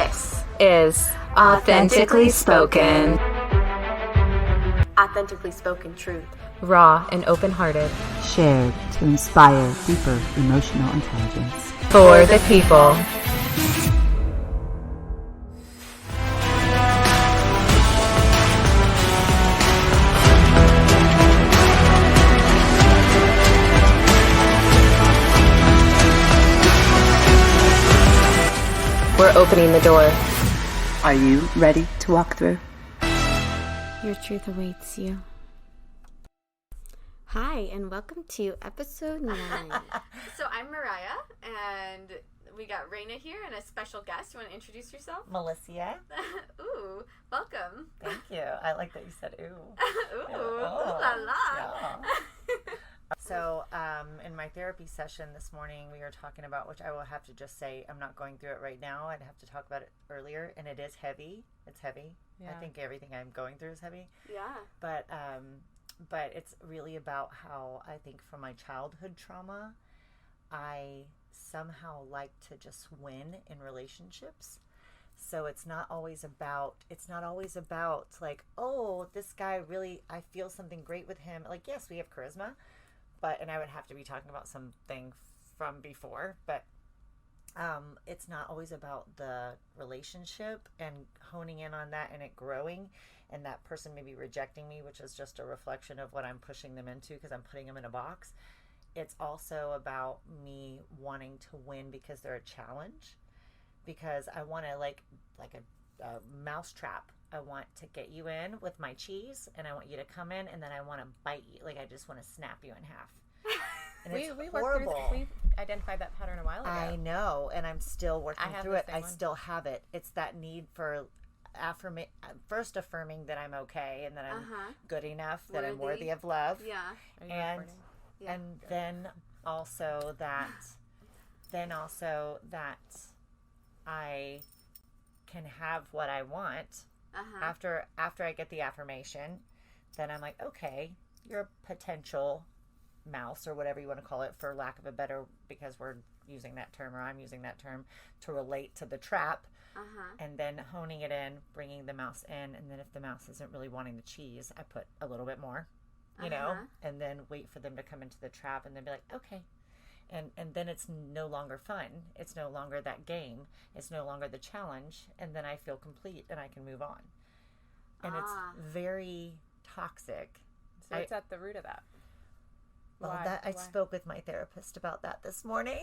This is Authentically Spoken. Authentically spoken truth. Raw and open-hearted. Shared to inspire deeper emotional intelligence. For the people. We're opening the door. Are you ready to walk through? Your truth awaits you. Hi, and welcome to episode 9. So I'm Mariah, and we got Raina here and a special guest. You want to introduce yourself? Melissa. Ooh, welcome. Thank you. I like that you said ooh. Ooh, ooh la la. Yeah. So, in my therapy session this morning, we were talking about, which I will have to just say, I'm not going through it right now. I'd have to talk about it earlier, and it is heavy. It's heavy. Yeah. I think everything I'm going through is heavy. Yeah. But it's really about how I think from my childhood trauma, I somehow like to just win in relationships. So it's not always about like, oh, this guy really, I feel something great with him. Like, yes, we have charisma, and I would have to be talking about something from before, but it's not always about the relationship and honing in on that and it growing and that person maybe rejecting me, which is just a reflection of what I'm pushing them into because I'm putting them in a box. It's also about me wanting to win because they're a challenge, because I want to like a mouse trap. I want to get you in with my cheese, and I want you to come in, and then I want to bite you. Like, I just want to snap you in half. And it's horrible. We identified that pattern a while ago. I know, and I'm still working through it. I still have it. It's that need for first affirming that I'm okay and that I'm good enough, that I'm worthy of love. Yeah. And then also that I can have what I want after I get the affirmation. Then I'm like, okay, you're a potential mouse or whatever you want to call it, for lack of a better, because we're using that term, or I'm using that term to relate to the trap. And then honing it in, bringing the mouse in, and then if the mouse isn't really wanting the cheese, I put a little bit more, you know, and then wait for them to come into the trap and then be like, okay. And then it's no longer fun. It's no longer that game. It's no longer the challenge. And then I feel complete and I can move on. And it's very toxic. So it's at the root of that. Well, I spoke with my therapist about that this morning.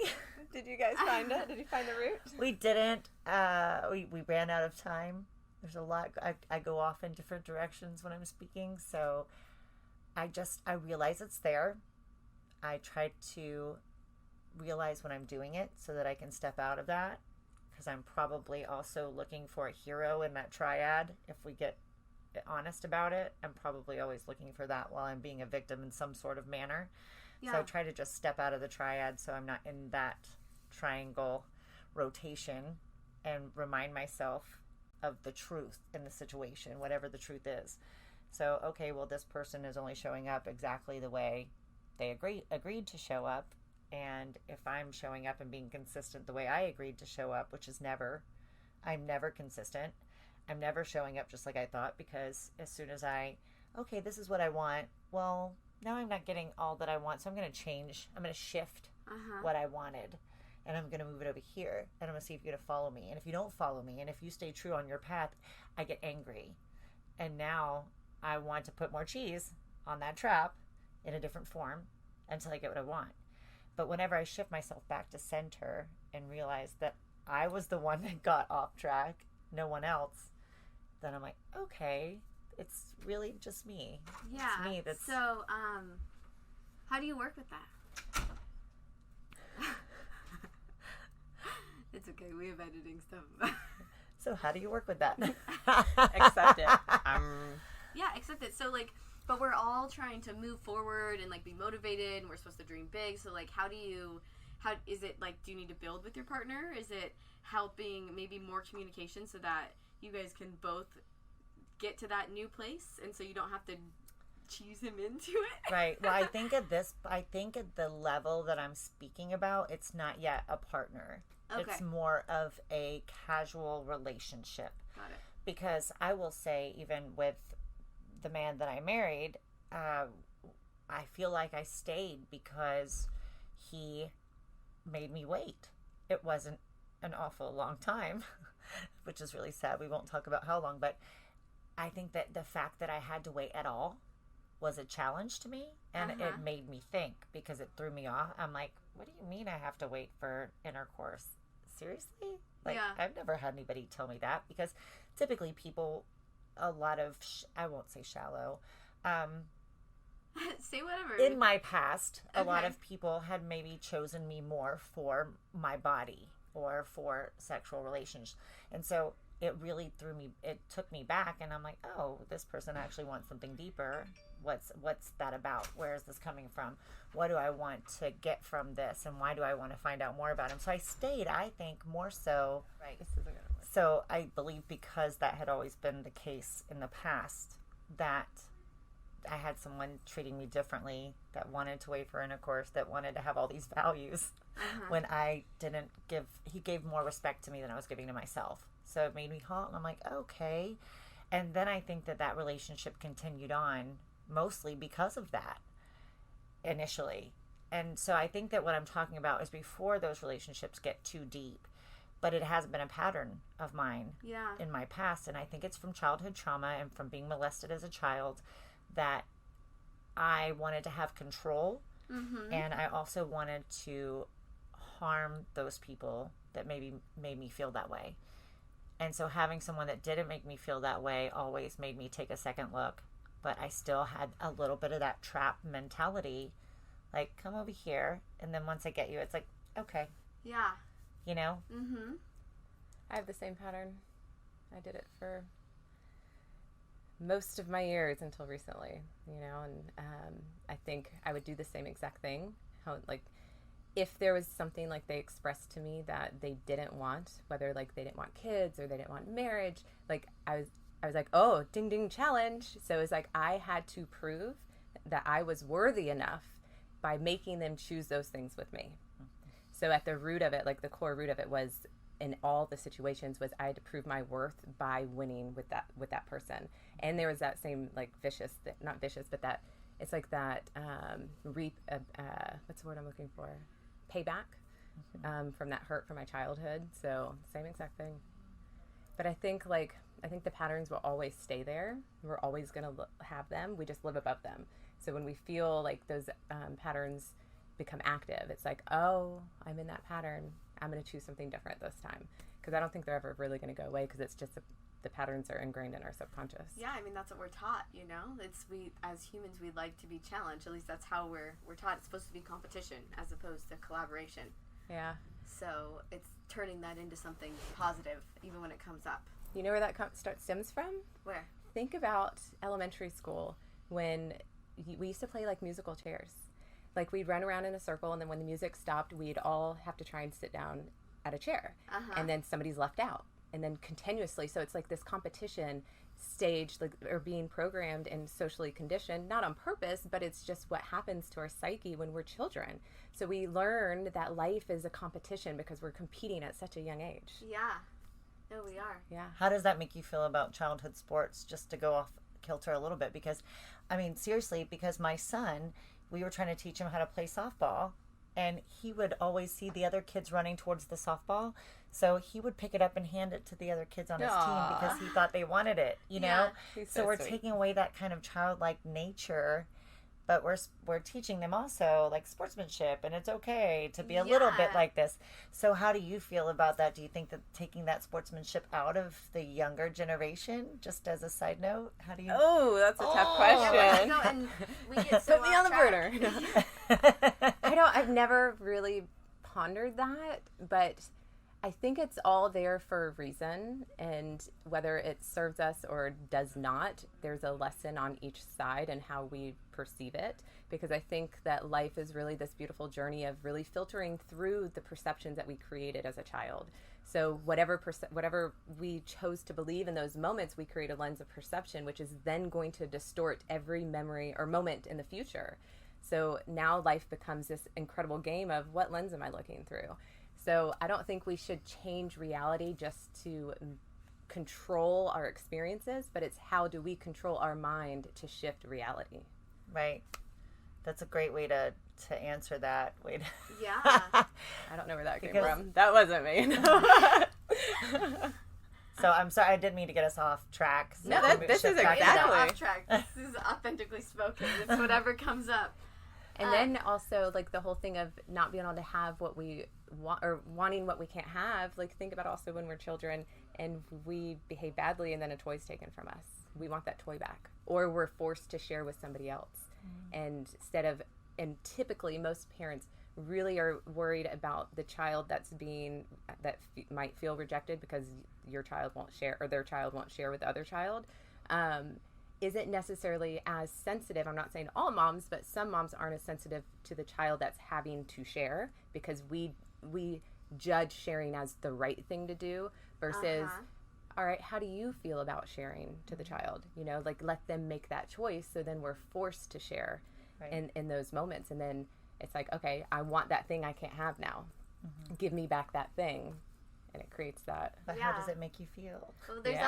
Did you guys find it? Did you find the root? We didn't. We ran out of time. There's a lot. I go off in different directions when I'm speaking. So I realize it's there. I try to realize when I'm doing it so that I can step out of that, because I'm probably also looking for a hero in that triad. If we get honest about it, I'm probably always looking for that while I'm being a victim in some sort of manner. So I try to just step out of the triad so I'm not in that triangle rotation, and remind myself of the truth in the situation, whatever the truth is. So, okay, well, this person is only showing up exactly the way they agreed to show up. And if I'm showing up and being consistent the way I agreed to show up, which is never, I'm never consistent. I'm never showing up just like I thought, because as soon as okay, this is what I want. Well, now I'm not getting all that I want. So I'm going to change. I'm going to shift what I wanted, and I'm going to move it over here. And I'm going to see if you're going to follow me. And if you don't follow me, and if you stay true on your path, I get angry. And now I want to put more cheese on that trap in a different form until I get what I want. But whenever I shift myself back to center and realize that I was the one that got off track, no one else, then I'm like, okay, it's really just me. Yeah. It's me that's... So, how do you work with that? It's okay. We have editing stuff. So how do you work with that? Accept it. Yeah, accept it. So, like, but we're all trying to move forward and, like, be motivated, and we're supposed to dream big. So, like, how is it, like, do you need to build with your partner? Is it helping maybe more communication so that you guys can both get to that new place, and so you don't have to cheese him into it. Right. Well, I think at the level that I'm speaking about, it's not yet a partner. Okay. It's more of a casual relationship. Got it. Because I will say, even with the man that I married, I feel like I stayed because he made me wait. It wasn't an awful long time, which is really sad. We won't talk about how long, but I think that the fact that I had to wait at all was a challenge to me, and it made me think, because it threw me off. I'm like, what do you mean I have to wait for intercourse? Seriously? Like, I've never had anybody tell me that, because typically people, a lot of, I won't say shallow, say whatever. in my past, a lot of people had maybe chosen me more for my body or for sexual relations. And so it really took me back, and I'm like, oh, this person actually wants something deeper. What's that about? Where is this coming from? What do I want to get from this? And why do I want to find out more about him? So I stayed, I think, more so. Right. This isn't gonna work. So I believe because that had always been the case in the past, that I had someone treating me differently, that wanted to wait for intercourse, that wanted to have all these values, when I didn't he gave more respect to me than I was giving to myself. So it made me halt, and I'm like, okay. And then I think that relationship continued on mostly because of that initially. And so I think that what I'm talking about is before those relationships get too deep, but it has been a pattern of mine in my past. And I think it's from childhood trauma and from being molested as a child, that I wanted to have control. And I also wanted to harm those people that maybe made me feel that way. And so having someone that didn't make me feel that way always made me take a second look. But I still had a little bit of that trap mentality, like, come over here. And then once I get you, it's like, okay. Yeah. You know? I have the same pattern. I did it for most of my years until recently, and I think I would do the same exact thing. How, like, if there was something like they expressed to me that they didn't want, whether like they didn't want kids or they didn't want marriage, like I was like, oh, ding ding, challenge. So it was like I had to prove that I was worthy enough by making them choose those things with me. So at the root of it, like the core root of it was, in all the situations, was I had to prove my worth by winning with that person. And there was that same like not vicious, but that it's like that what's the word I'm looking for? Payback from that hurt from my childhood. So same exact thing. But I think the patterns will always stay there. We're always going to have them. We just live above them. So when we feel like those patterns become active, it's like, oh, I'm in that pattern. I'm going to choose something different this time. Because I don't think they're ever really going to go away, because it's just the patterns are ingrained in our subconscious. Yeah, I mean, that's what we're taught, we as humans, we like to be challenged. At least that's how we're taught. It's supposed to be competition as opposed to collaboration. Yeah. So it's turning that into something positive, even when it comes up. You know where that stems from? Where? Think about elementary school, when we used to play like musical chairs. Like we'd run around in a circle, and then when the music stopped, we'd all have to try and sit down at a chair. And then somebody's left out. And then continuously, so it's like this competition stage, like, or being programmed and socially conditioned, not on purpose, but it's just what happens to our psyche when we're children. So we learn that life is a competition because we're competing at such a young age. Yeah. No, we are. Yeah. How does that make you feel about childhood sports, just to go off kilter a little bit? Because, I mean, seriously, because my son, we were trying to teach him how to play softball, and he would always see the other kids running towards the softball. So he would pick it up and hand it to the other kids on his team because he thought they wanted it, you know? So we're taking away that kind of childlike nature, but we're teaching them also like sportsmanship, and it's okay to be a little bit like this. So how do you feel about that? Do you think that taking that sportsmanship out of the younger generation, just as a side note, how do you? Oh, that's a tough question. No, and we get so put me on the burner. I've never really pondered that, but I think it's all there for a reason, and whether it serves us or does not, there's a lesson on each side and how we perceive it, because I think that life is really this beautiful journey of really filtering through the perceptions that we created as a child. So whatever we chose to believe in those moments, we create a lens of perception, which is then going to distort every memory or moment in the future. So now life becomes this incredible game of what lens am I looking through? So I don't think we should change reality just to control our experiences, but it's how do we control our mind to shift reality? Right. That's a great way to answer that. Yeah. I don't know where that came from. That wasn't me. So I'm sorry, I didn't mean to get us off track. So No, this is exactly. Off track. This is authentically spoken. It's whatever comes up. And then also, like, the whole thing of not being able to have what we want or wanting what we can't have. Like, think about also when we're children and we behave badly and then a toy's taken from us. We want that toy back. Or we're forced to share with somebody else. And typically most parents really are worried about the child that might feel rejected because your child won't share or their child won't share with the other child. Isn't necessarily as sensitive. I'm not saying all moms, but some moms aren't as sensitive to the child that's having to share, because we judge sharing as the right thing to do versus, all right, how do you feel about sharing to the child? You know, like, let them make that choice. So then we're forced to share in those moments. And then it's like, okay, I want that thing I can't have now. Give me back that thing. And it creates that. But how does it make you feel? Well, there's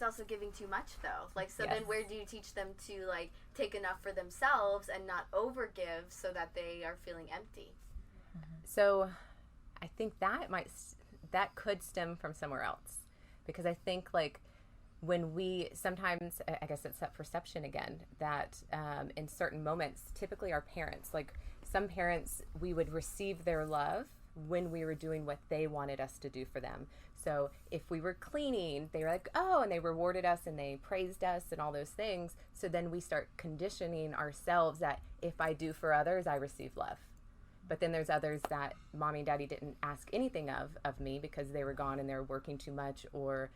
also giving too much though. Like, so then where do you teach them to, like, take enough for themselves and not overgive so that they are feeling empty? So I think that could stem from somewhere else, because I think, like, when we sometimes, I guess it's that perception again, that in certain moments, typically our parents, like some parents, we would receive their love when we were doing what they wanted us to do for them. So if we were cleaning, they were like, oh, and they rewarded us and they praised us and all those things. So then we start conditioning ourselves that if I do for others, I receive love. But then there's others that mommy and daddy didn't ask anything of me because they were gone and they were working too much, or,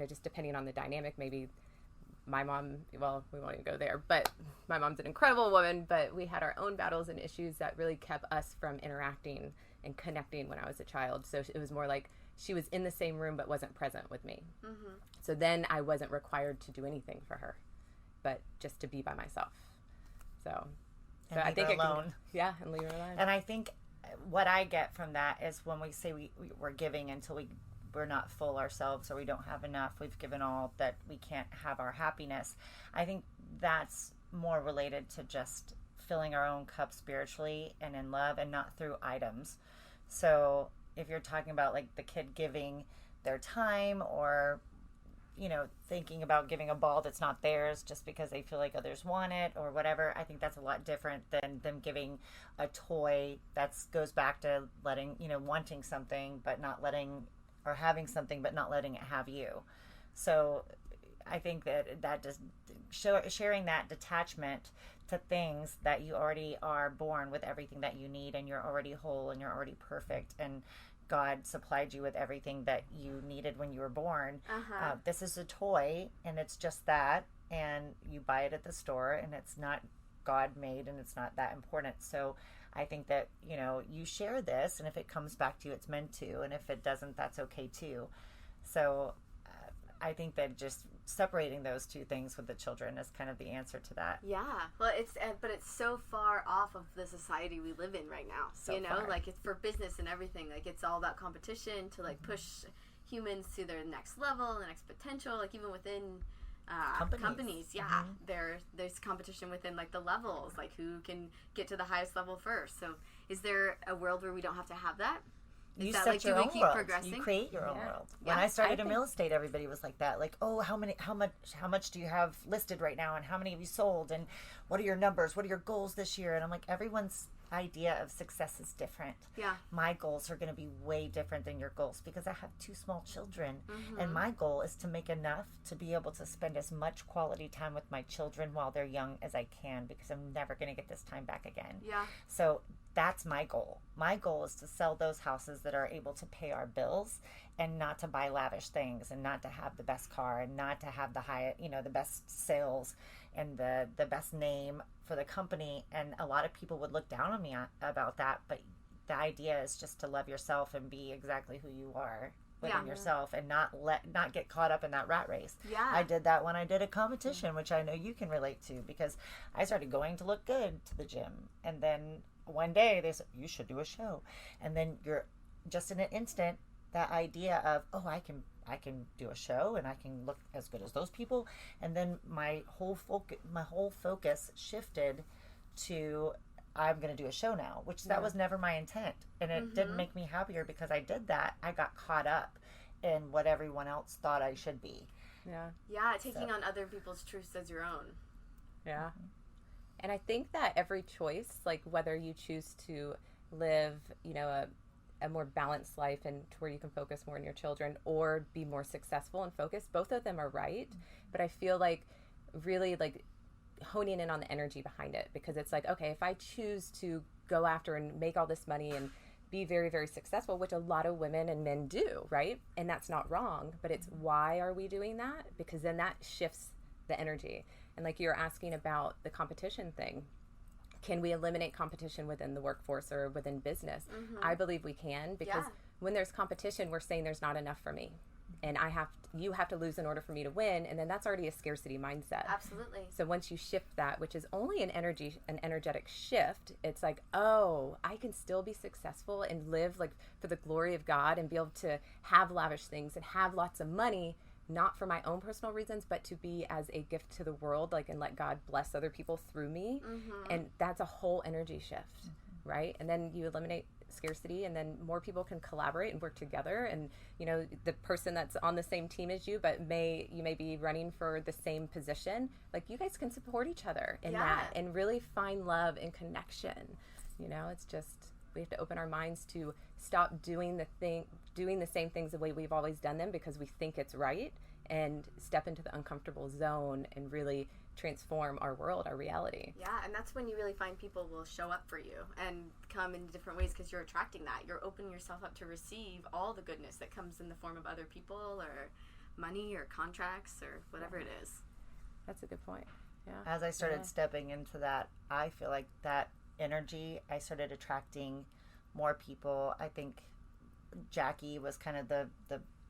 just depending on the dynamic, maybe my mom, well, we won't even go there, but my mom's an incredible woman, but we had our own battles and issues that really kept us from interacting and connecting when I was a child. So it was more like she was in the same room but wasn't present with me. So then I wasn't required to do anything for her, but just to be by myself. So I think alone. And leave her alone. And I think what I get from that is when we say we're giving until we're not full ourselves, or we don't have enough, we've given all, that we can't have our happiness. I think that's more related to just filling our own cup spiritually and in love, and not through items. So if you're talking about, like, the kid giving their time, or thinking about giving a ball that's not theirs just because they feel like others want it or whatever, I think that's a lot different than them giving a toy. That goes back to wanting something but not letting, or having something but not letting it have you. So I think that just sharing that detachment to things that you already are born with everything that you need, and you're already whole and you're already perfect, and God supplied you with everything that you needed when you were born. This is a toy, and it's just that, and you buy it at the store, and it's not God made, and it's not that important. So I think that, you share this, and if it comes back to you, it's meant to, and if it doesn't, that's okay too. So I think that just separating those two things with the children is kind of the answer to that. Yeah. Well, but it's so far off of the society we live in right now. So far. Like, it's for business and everything. Like, it's all about competition to, like, push humans to their next level, the next potential. Like, even within companies, there's competition within, like, the levels, like who can get to the highest level first. So is there a world where we don't have to have that? You set your own world. You create your own world. When I started in real estate, everybody was like that. Like, oh, how much do you have listed right now, and how many have you sold, and what are your numbers? What are your goals this year? And I'm like, everyone's idea of success is different. Yeah. My goals are going to be way different than your goals, because I have 2 small children, and my goal is to make enough to be able to spend as much quality time with my children while they're young as I can, because I'm never going to get this time back again. Yeah. So that's my goal. My goal is to sell those houses that are able to pay our bills and not to buy lavish things and not to have the best car and not to have the high, the best sales and the best name for the company. And a lot of people would look down on me about that. But the idea is just to love yourself and be exactly who you are within yourself and not get caught up in that rat race. Yeah. I did that when I did a competition, which I know you can relate to, because I started going to look good to the gym. And then one day they said, you should do a show. And then you're just in an instant, that idea of, oh, I can do a show and I can look as good as those people. And then my whole focus shifted to, I'm going to do a show now, which that was never my intent. And it didn't make me happier because I did that. I got caught up in what everyone else thought I should be. Yeah, taking on other people's truths as your own. Yeah. And I think that every choice, like whether you choose to live, a more balanced life and to where you can focus more on your children or be more successful and focused, both of them are right. But I feel like really like honing in on the energy behind it, because it's like, okay, if I choose to go after and make all this money and be very, very successful, which a lot of women and men do, right? And that's not wrong, but it's why are we doing that? Because then that shifts the energy. And like you're asking about the competition thing, can we eliminate competition within the workforce or within business? I believe we can, because when there's competition, we're saying there's not enough for me. And you have to lose in order for me to win. And then that's already a scarcity mindset. Absolutely. So once you shift that, which is only an energetic shift, it's like, oh, I can still be successful and live like for the glory of God and be able to have lavish things and have lots of money, not for my own personal reasons, but to be as a gift to the world, like, and let God bless other people through me. And that's a whole energy shift, right? And then you eliminate scarcity, and then more people can collaborate and work together. And the person that's on the same team as you, but you may be running for the same position, like you guys can support each other in that and really find love and connection. It's just, we have to open our minds to stop doing the same things the way we've always done them because we think it's right, and step into the uncomfortable zone and really transform our world, our reality. Yeah, and that's when you really find people will show up for you and come in different ways, because you're attracting that. You're opening yourself up to receive all the goodness that comes in the form of other people or money or contracts or whatever it is. That's a good point. Yeah. As I started stepping into that, I feel like that energy, I started attracting more people. I think Jackie was kind of the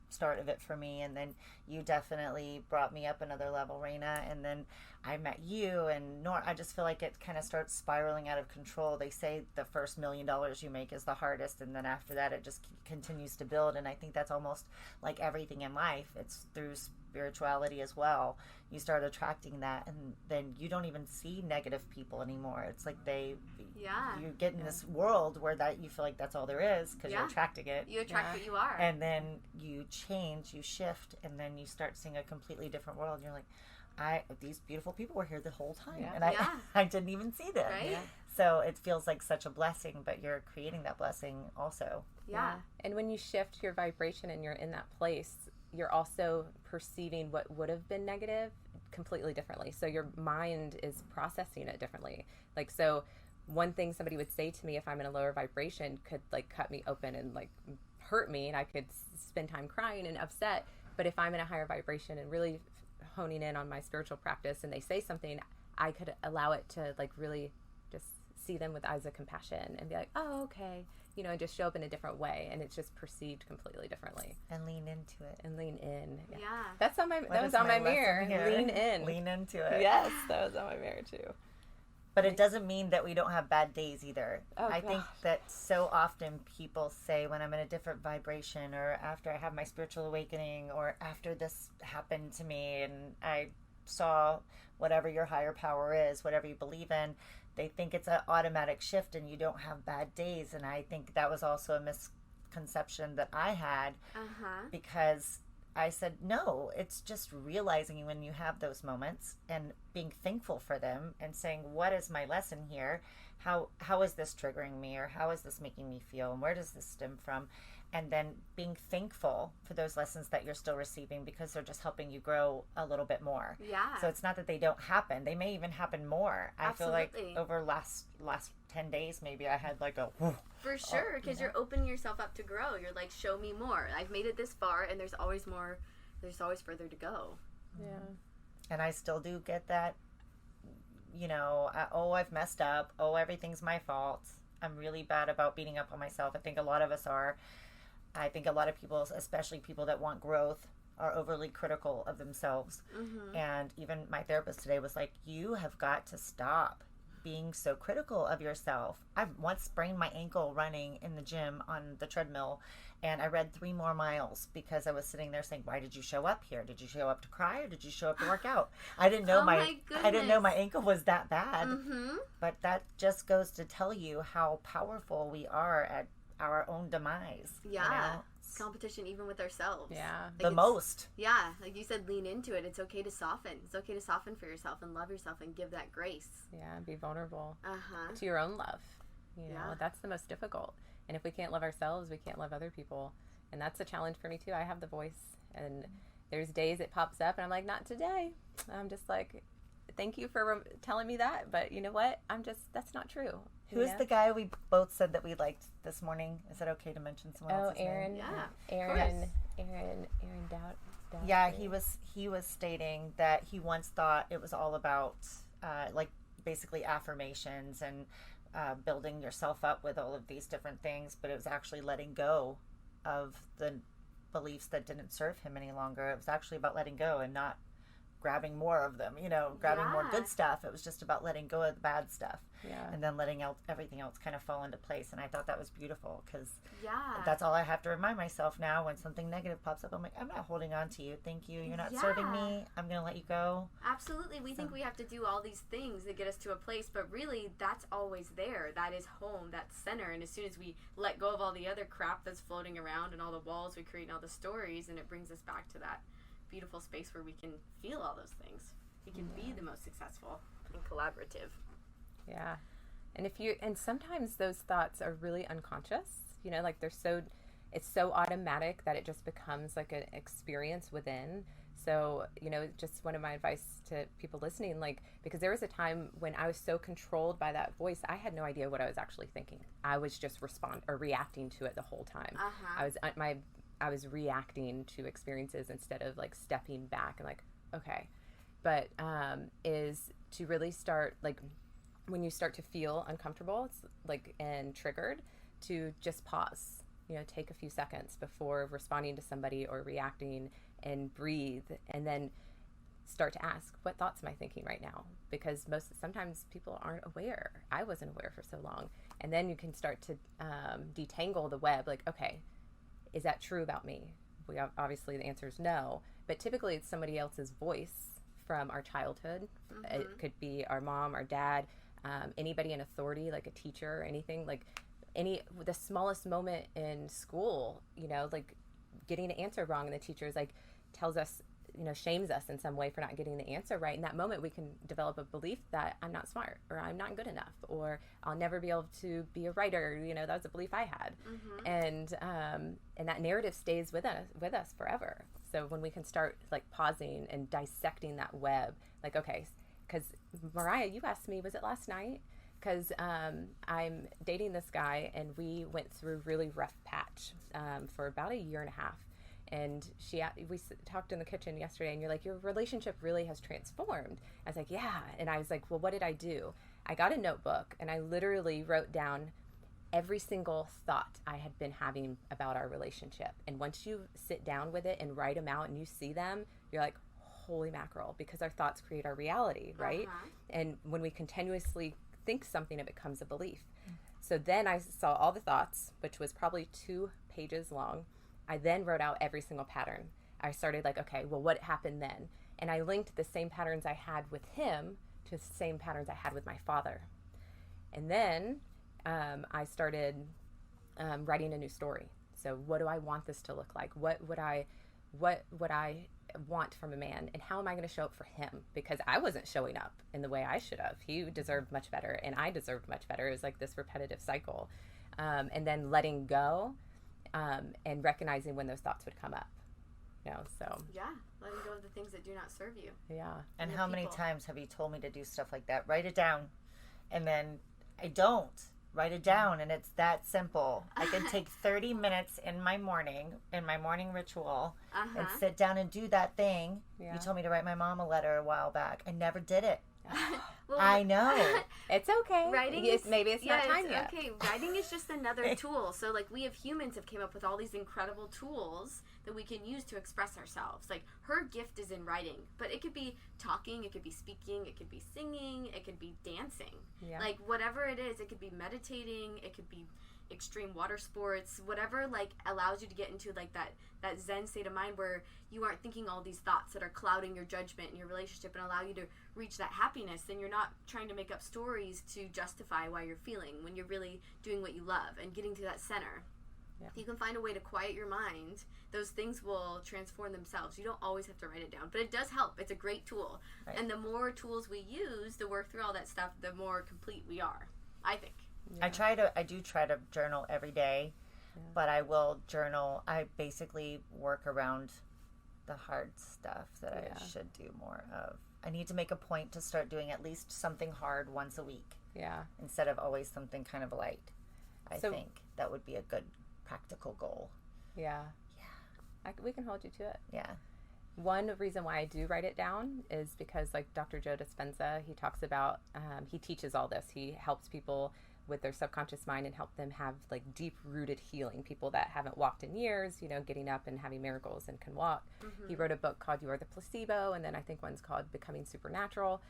start of it for me, and then you definitely brought me up another level, Raina, and then I met you and Nora. I just feel like it kind of starts spiraling out of control. They say the first $1 million you make is the hardest, and then after that it just continues to build. And I think that's almost like everything in life. It's through spirituality as well. You start attracting that, and then you don't even see negative people anymore. It's like you get in this world where that you feel like that's all there is, because you're attracting it. You attract what you are. And then you change, you shift, and then you start seeing a completely different world. You're like, these beautiful people were here the whole time, and I didn't even see them. Right? Yeah. So it feels like such a blessing, but you're creating that blessing also. Yeah. And when you shift your vibration and you're in that place, you're also perceiving what would have been negative completely differently. So your mind is processing it differently. Like, so one thing somebody would say to me if I'm in a lower vibration could like cut me open and like hurt me, and I could spend time crying and upset. But if I'm in a higher vibration and really honing in on my spiritual practice, and they say something, I could allow it to like really just see them with eyes of compassion and be like, oh, okay, and just show up in a different way, and it's just perceived completely differently. And lean into it. And lean in. Yeah. That was on my mirror. Lean in. Lean into it. Yes, that was on my mirror too. But it doesn't mean that we don't have bad days either. Oh, I think that so often people say, when I'm in a different vibration, or after I have my spiritual awakening, or after this happened to me and I saw whatever your higher power is, whatever you believe in, they think it's an automatic shift and you don't have bad days. And I think that was also a misconception that I had, because I said, no, it's just realizing when you have those moments and being thankful for them and saying, what is my lesson here? How is this triggering me, or how is this making me feel, and where does this stem from? And then being thankful for those lessons that you're still receiving, because they're just helping you grow a little bit more. Yeah. So it's not that they don't happen. They may even happen more. Absolutely. I feel like over last 10 days, maybe I had like a, whew, For sure, because you're opening yourself up to grow. You're like, show me more. I've made it this far, and there's always more. There's always further to go. Yeah. and I still do get that, I've messed up. Oh, everything's my fault. I'm really bad about beating up on myself. I think a lot of us are. I think a lot of people, especially people that want growth, are overly critical of themselves. Mm-hmm. And even my therapist today was like, you have got to stop being so critical of yourself. I once sprained my ankle running in the gym on the treadmill, and I read 3 more miles because I was sitting there saying, why did you show up here? Did you show up to cry, or did you show up to work out? I didn't know I didn't know my ankle was that bad. Mm-hmm. But that just goes to tell you how powerful we are at our own demise. Yeah. Competition even with ourselves. Yeah. Like The most. Yeah. Like you said, lean into it. It's okay to soften. It's okay to soften for yourself and love yourself and give that grace. Yeah, be vulnerable Uh-huh. to your own love. Yeah. That's the most difficult. And if we can't love ourselves, we can't love other people. And that's a challenge for me too. I have the voice, and there's days it pops up and I'm like, not today. I'm just like, thank you for telling me that, but you know what? that's not true. Who's the guy we both said that we liked this morning? Is it okay to mention someone else's Aaron. name? Yeah. Aaron Doubt. Yeah, he was stating that he once thought it was all about basically affirmations and building yourself up with all of these different things, but it was actually letting go of the beliefs that didn't serve him any longer. It was actually about letting go and not grabbing more of them, grabbing more good stuff. It was just about letting go of the bad stuff. Yeah. And then letting everything else kind of fall into place. And I thought that was beautiful, because Yeah. that's all I have to remind myself now when something negative pops up. I'm like, I'm not holding on to you. Thank you. You're not serving me. I'm going to let you go. Absolutely. We think we have to do all these things that get us to a place, but really that's always there. That is home. That's center. And as soon as we let go of all the other crap that's floating around and all the walls we create and all the stories, and it brings us back to that beautiful space where we can feel all those things. We can be the most successful and collaborative. Yeah. And sometimes those thoughts are really unconscious, like it's so automatic that it just becomes like an experience within. So, just one of my advice to people listening, because there was a time when I was so controlled by that voice, I had no idea what I was actually thinking. I was just reacting to it the whole time. Uh-huh. I was reacting to experiences instead of stepping back and okay. But is to really start when you start to feel uncomfortable, it's and triggered, to just pause, take a few seconds before responding to somebody or reacting, and breathe, and then start to ask, what thoughts am I thinking right now? Because sometimes people aren't aware. I wasn't aware for so long. And then you can start to detangle the web, okay, is that true about me? Obviously the answer is no, but typically it's somebody else's voice from our childhood. Mm-hmm. It could be our mom, our dad, anybody in authority, like a teacher, anything, the smallest moment in school, getting an answer wrong, and the teacher's tells us, shames us in some way for not getting the answer right. In that moment, we can develop a belief that I'm not smart, or I'm not good enough, or I'll never be able to be a writer. That was a belief I had. Mm-hmm. And that narrative stays with us forever. So when we can start pausing and dissecting that web, okay, because Mariah, you asked me, was it last night? Because I'm dating this guy, and we went through a really rough patch for about 1.5 years. And we talked in the kitchen yesterday, and you're like, your relationship really has transformed. I was like, yeah. And I was like, well, what did I do? I got a notebook, and I literally wrote down every single thought I had been having about our relationship. And once you sit down with it and write them out and you see them, you're like, holy mackerel, because our thoughts create our reality, right? Uh-huh. And when we continuously think something, it becomes a belief. So then I saw all the thoughts, which was probably 2 pages long. I then wrote out every single pattern. I started okay, well, what happened then? And I linked the same patterns I had with him to the same patterns I had with my father. And then I started writing a new story. So what do I want this to look like? What would I want from a man, and how am I going to show up for him? Because I wasn't showing up in the way I should have. He deserved much better, and I deserved much better. It was this repetitive cycle. And then letting go, and recognizing when those thoughts would come up. So. Yeah, letting go of the things that do not serve you. Yeah. And how many times have you told me to do stuff like that? Write it down, and then I don't. Write it down, and it's that simple. I can take 30 minutes in my morning ritual, and sit down and do that thing. Yeah. You told me to write my mom a letter a while back. I never did it. Well, I know. It's okay. Writing Maybe it's not time yet. Okay, writing is just another tool. So like we humans have came up with all these incredible tools that we can use to express ourselves. Like her gift is in writing, but it could be talking, it could be speaking, it could be singing, it could be dancing. Yeah. Like whatever it is, it could be meditating, it could be extreme water sports, whatever like allows you to get into like that zen state of mind where you aren't thinking all these thoughts that are clouding your judgment and your relationship and allow you to reach that happiness. Then you're not trying to make up stories to justify why you're feeling when you're really doing what you love and getting to that center. Yeah. If you can find a way to quiet your mind, those things will transform themselves. You don't always have to write it down, but it does help. It's a great tool. Right. And the more tools we use to work through all that stuff, the more complete we are, I think. Yeah. I do try to journal every day, but I will journal. I basically work around the hard stuff that I should do more of. I need to make a point to start doing at least something hard once a week. Yeah. Instead of always something kind of light. I So- think that would be a good practical goal. Yeah. We can hold you to it. Yeah. One reason why I do write it down is because, like Dr. Joe Dispenza, he talks about, he teaches all this. He helps people with their subconscious mind and help them have like deep-rooted healing. People that haven't walked in years, getting up and having miracles and can walk. Mm-hmm. He wrote a book called You Are the Placebo, and then I think one's called Becoming Supernatural.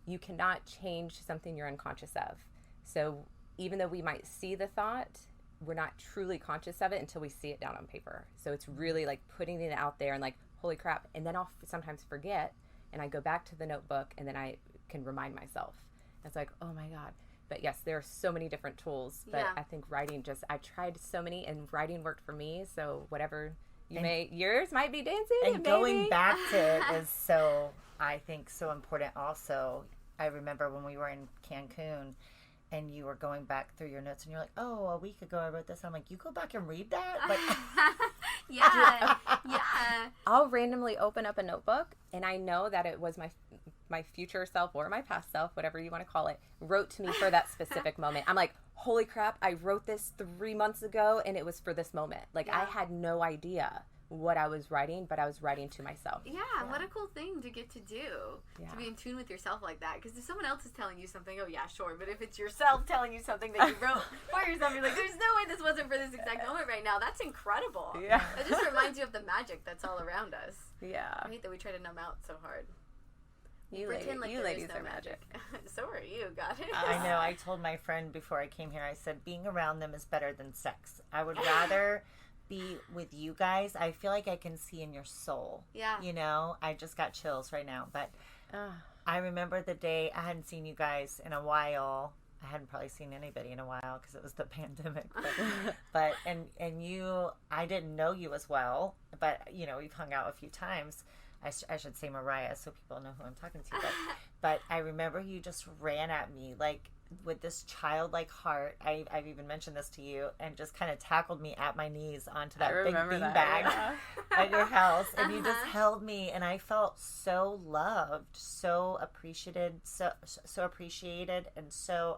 You cannot change something you're unconscious of. So even though we might see the thought, we're not truly conscious of it until we see it down on paper. So it's really like putting it out there and like, holy crap. And then I'll sometimes forget and I go back to the notebook and then I can remind myself. It's like, oh my God. But yes, there are so many different tools, but I think writing I tried so many and writing worked for me. So whatever yours might be dancing. And going back to it is I think so important also. I remember when we were in Cancun and you were going back through your notes and you're like, oh, a week ago I wrote this. I'm like, you go back and read that? Like, yeah. I'll randomly open up a notebook and I know that it was my future self or my past self, whatever you want to call it, wrote to me for that specific moment. I'm like, holy crap, I wrote this 3 months ago and it was for this moment. Like I had no idea what I was writing, but I was writing to myself. Yeah, what a cool thing to get to do, to be in tune with yourself like that. Because if someone else is telling you something, oh yeah, sure. But if it's yourself telling you something that you wrote for yourself, you're like, there's no way this wasn't for this exact moment right now. That's incredible. Yeah. It just reminds you of the magic that's all around us. Yeah. I hate that we try to numb out so hard. You pretend like you there ladies is no are magic. So are you, got it? I know. I told my friend before I came here, I said, being around them is better than sex. I would rather be with you guys. I feel like I can see in your soul. Yeah. I just got chills right now. But I remember the day I hadn't seen you guys in a while. I hadn't probably seen anybody in a while because it was the pandemic. But and you, I didn't know you as well. But, we've hung out a few times. I should say Mariah so people know who I'm talking to. But I remember you just ran at me like with this childlike heart. I've even mentioned this to you and just kind of tackled me at my knees onto that big beanbag at your house. And you just held me and I felt so loved, so appreciated, so appreciated and so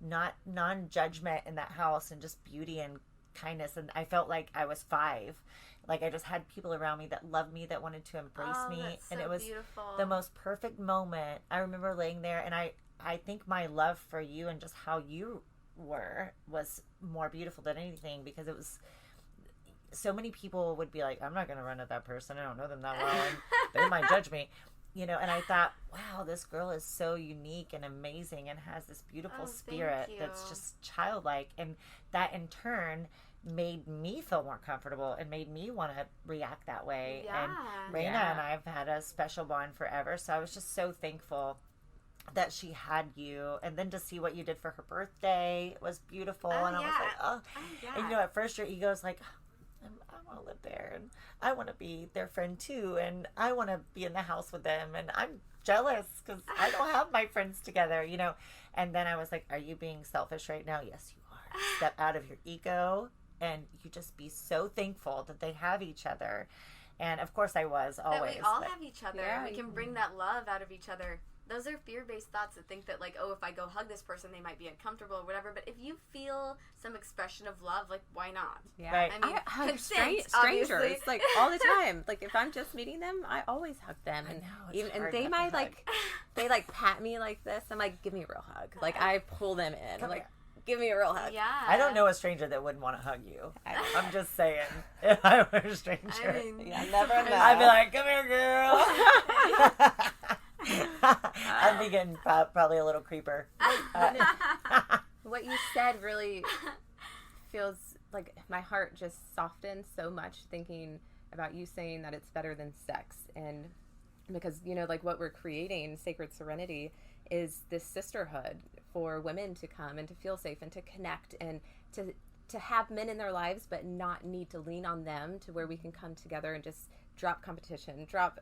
not non-judgment in that house and just beauty and kindness. And I felt like I was 5. Like I just had people around me that loved me, that wanted to embrace me. That's so and it was beautiful. The most perfect moment. I remember laying there and I think my love for you and just how you were was more beautiful than anything because it was so many people would be like, I'm not going to run at that person. I don't know them that well and they might judge me. And I thought, wow, this girl is so unique and amazing and has this beautiful spirit that's just childlike. And that in turn made me feel more comfortable and made me want to react that way. Yeah. And Raina and I have had a special bond forever. So I was just so thankful that she had you. And then to see what you did for her birthday was beautiful. And I was like, oh. And at first your ego is like, I want to live there and I want to be their friend too and I want to be in the house with them and I'm jealous because I don't have my friends together, and then I was like, are you being selfish right now? Yes, you are. Step out of your ego and you just be so thankful that they have each other. And of course I was always. That we all have each other. We can bring that love out of each other those are fear-based thoughts that think that, like, oh, if I go hug this person, they might be uncomfortable or whatever. But if you feel some expression of love, like, why not? Yeah. Right. I mean, I hug consent, strangers obviously. like all the time. Like if I'm just meeting them, I always hug them, and it's and hard they not to might hug. like they like pat me like this. I'm like, give me a real hug. Like I pull them in. I'm like, give me a real hug. Yeah. I don't know a stranger that wouldn't want to hug you. I'm just saying. If I were a stranger, I mean, Yeah, never know. I'd be like, come here, girl. I'd be getting probably a little creeper. What you said really feels like my heart just softened so much thinking about you saying that it's better than sex. And because, you know, like what we're creating, Sacred Serenity, is this sisterhood for women to come and to feel safe and to connect and to have men in their lives but not need to lean on them, to where we can come together and just drop competition, drop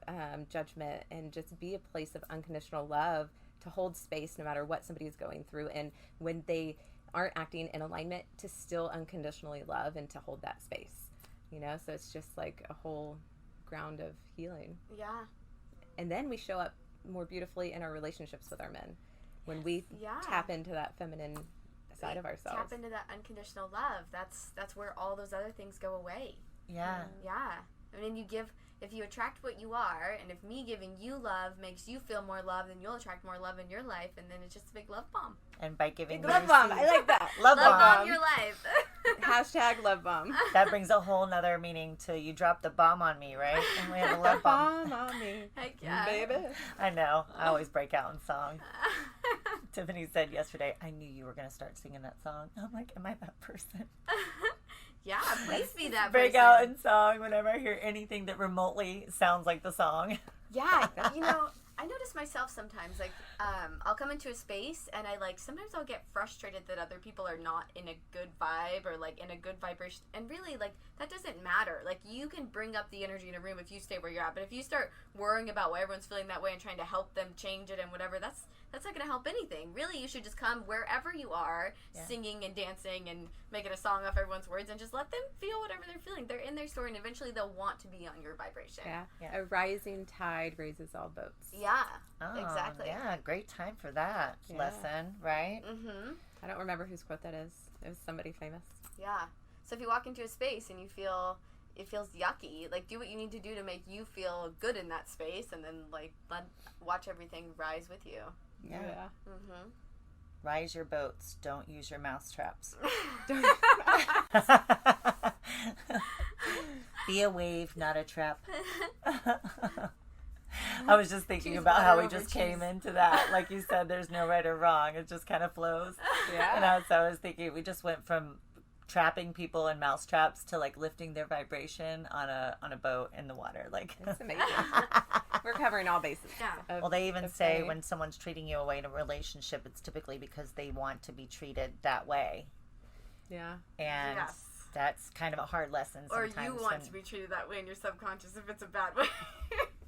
judgment, and just be a place of unconditional love, to hold space no matter what somebody is going through. And when they aren't acting in alignment, to still unconditionally love and to hold that space, you know? So it's just like a whole ground of healing. Yeah. And then we show up more beautifully in our relationships with our men when we Yeah. tap into that feminine side of ourselves. Tap into that unconditional love. That's where all those other things go away. Yeah. Yeah. I mean, if you attract what you are, and if me giving you love makes you feel more love, then you'll attract more love in your life, and then it's just a big love bomb. And by giving you Love bomb. I like that. love Love bomb. bomb your life. Hashtag love bomb. That brings a whole nother meaning to you dropped the bomb on me, right? And we have a love bomb. Bomb on me, Heck yeah. baby. I know. I always break out in song. Tiffany said yesterday, I knew you were going to start singing that song. I'm like, am I that person? Yeah, please be that Break person. out in song whenever I hear anything that remotely sounds like the song. Yeah, you know, I notice myself sometimes, like, I'll come into a space and sometimes I'll get frustrated that other people are not in a good vibe or, like, in a good vibration. And really, like, that doesn't matter. Like, you can bring up the energy in a room if you stay where you're at. But if you start worrying about why everyone's feeling that way and trying to help them change it and whatever, that's not going to help anything. Really, you should just come wherever you are, singing and dancing and making a song off everyone's words, and just let them feel whatever they're feeling. They're in their story, and eventually they'll want to be on your vibration. Yeah. A rising tide raises all boats. Yeah, Oh, exactly. Yeah, great time for that lesson, right? Mm-hmm. I don't remember whose quote that is. It was somebody famous. Yeah. So if you walk into a space and you feel it feels yucky, like, do what you need to do to make you feel good in that space, and then, like, watch everything rise with you. Yeah. Mm-hmm. Rise your boats. Don't use your mouse traps. Be a wave, not a trap. I was just thinking Cheese about how we water just over came cheese. into that. Like you said, there's no right or wrong. It just kind of flows. Yeah. And so I was thinking, we just went from trapping people in mouse traps to, like, lifting their vibration on a boat in the water. Like, It's amazing. We're covering all bases. Yeah. well, they even of say saying. when someone's treating you away in a relationship, it's typically because they want to be treated that way. Yeah. And Yes. that's kind of a hard lesson Or sometimes. you want when- to be treated that way in your subconscious if it's a bad way.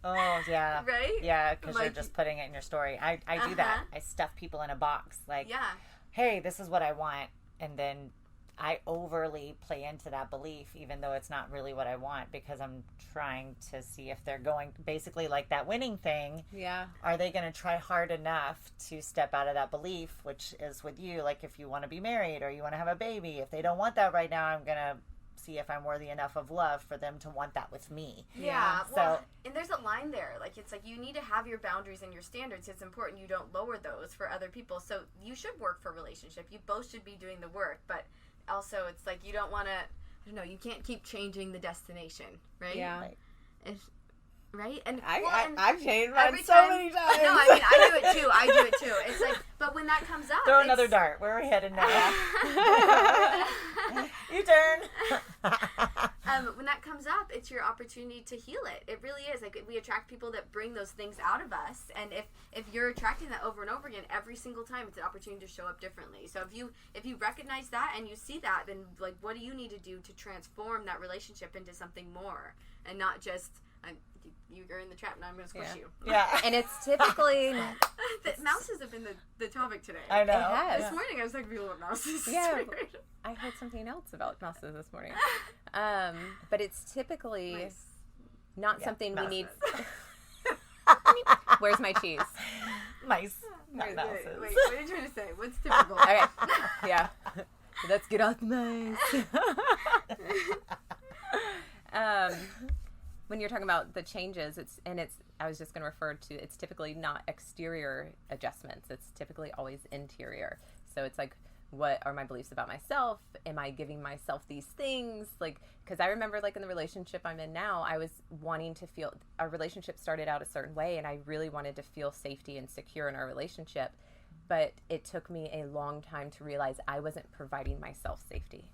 Oh, yeah. Right? Yeah, because you're Like- just putting it in your story. I do that. Uh-huh. I stuff people in a box. Like, Yeah. hey, this is what I want. And then I overly play into that belief, even though it's not really what I want, because I'm trying to see if they're going, basically like that winning thing. Yeah. Are they going to try hard enough to step out of that belief, which is with you, like if you want to be married or you want to have a baby. If they don't want that right now, I'm going to see if I'm worthy enough of love for them to want that with me. Yeah. So- Well, and there's a line there. Like, it's like you need to have your boundaries and your standards. It's important you don't lower those for other people. So you should work for a relationship. You both should be doing the work. But also, it's like you don't want to, I don't know, you can't keep changing the destination, right? Yeah. Right. Right? And and I've changed every mine so time- many times. No, I mean, I do it too. It's like, but when that comes up, Throw it's- another dart. Where are we headed now? You turn. When that comes up, it's your opportunity to heal it. It really is. Like, we attract people that bring those things out of us, and if you're attracting that over and over again every single time, it's an opportunity to show up differently. So if you recognize that and you see that, then, like, what do you need to do to transform that relationship into something more, and not just you're in the trap, now I'm going to squish Yeah. you. Yeah. And it's typically The mouses have been the topic today. I know. It has. This morning I was talking to people about mouses. It's Yeah. weird. I heard something else about mouses this morning. But it's typically Nice. not Yeah, something we need. mouses. Where's my cheese? Mice, not Wait, mouses. what are you trying to say? What's typical? Okay. Yeah. Let's get off the mice. When you're talking about the changes, I was just going to refer to, it's typically not exterior adjustments. It's typically always interior. So it's like, what are my beliefs about myself? Am I giving myself these things? Like, because I remember, like, in the relationship I'm in now, I was wanting to feel, our relationship started out a certain way, and I really wanted to feel safety and secure in our relationship. But it took me a long time to realize I wasn't providing myself safety.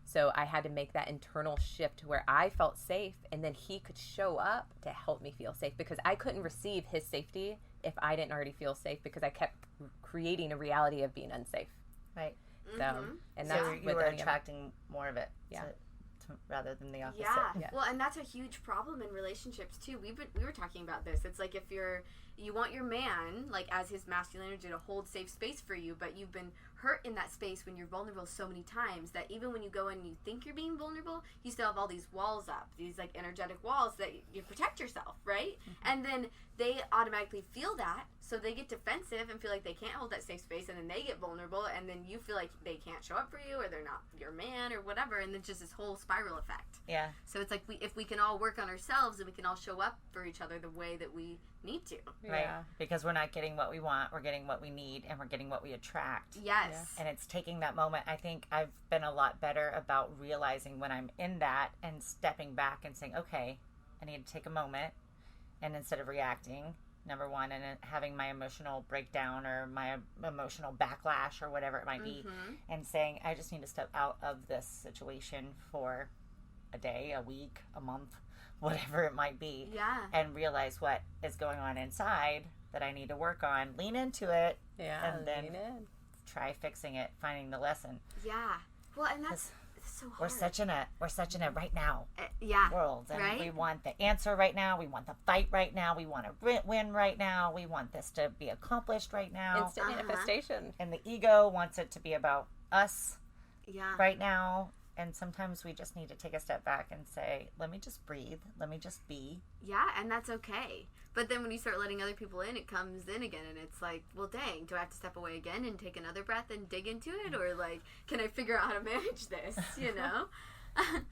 So I had to make that internal shift where I felt safe, and then he could show up to help me feel safe, because I couldn't receive his safety if I didn't already feel safe, because I kept creating a reality of being unsafe. Right. So, and So that's you were attracting more of it. Yeah. Rather than the opposite. Yeah. Well, and that's a huge problem in relationships too. We were talking about this. It's like if you want your man, like, as his masculine energy, to hold safe space for you, but you've been hurt in that space when you're vulnerable so many times that even when you go in and you think you're being vulnerable, you still have all these walls up, these like energetic walls that you protect yourself, right? And then they automatically feel that, so they get defensive and feel like they can't hold that safe space, and then they get vulnerable, and then you feel like they can't show up for you, or they're not your man, or whatever, and then just this whole spiral effect. Yeah. So it's like if we can all work on ourselves and we can all show up for each other the way that we need to. Right. Yeah. Because we're not getting what we want, we're getting what we need, and we're getting what we attract. Yes. And it's taking that moment. I think I've been a lot better about realizing when I'm in that and stepping back and saying, okay, I need to take a moment. And instead of reacting, number one, and having my emotional breakdown or my emotional backlash or whatever it might be, and saying, I just need to step out of this situation for a day, a week, a month, whatever it might be. Yeah. And realize what is going on inside that I need to work on, lean into it, Yeah. and then lean in. try fixing it, finding the lesson. Yeah. Well, and that's so hard. We're such in a right now yeah. world, and Right? we want the answer right now. We want the fight right now. We want to win right now. We want this to be accomplished right now. Instant manifestation. And the ego wants it to be about us Yeah. right now. And sometimes we just need to take a step back and say, let me just breathe. Let me just be. Yeah, and that's okay. But then when you start letting other people in, it comes in again, and it's like, well, dang, do I have to step away again and take another breath and dig into it? Or, like, can I figure out how to manage this, you know?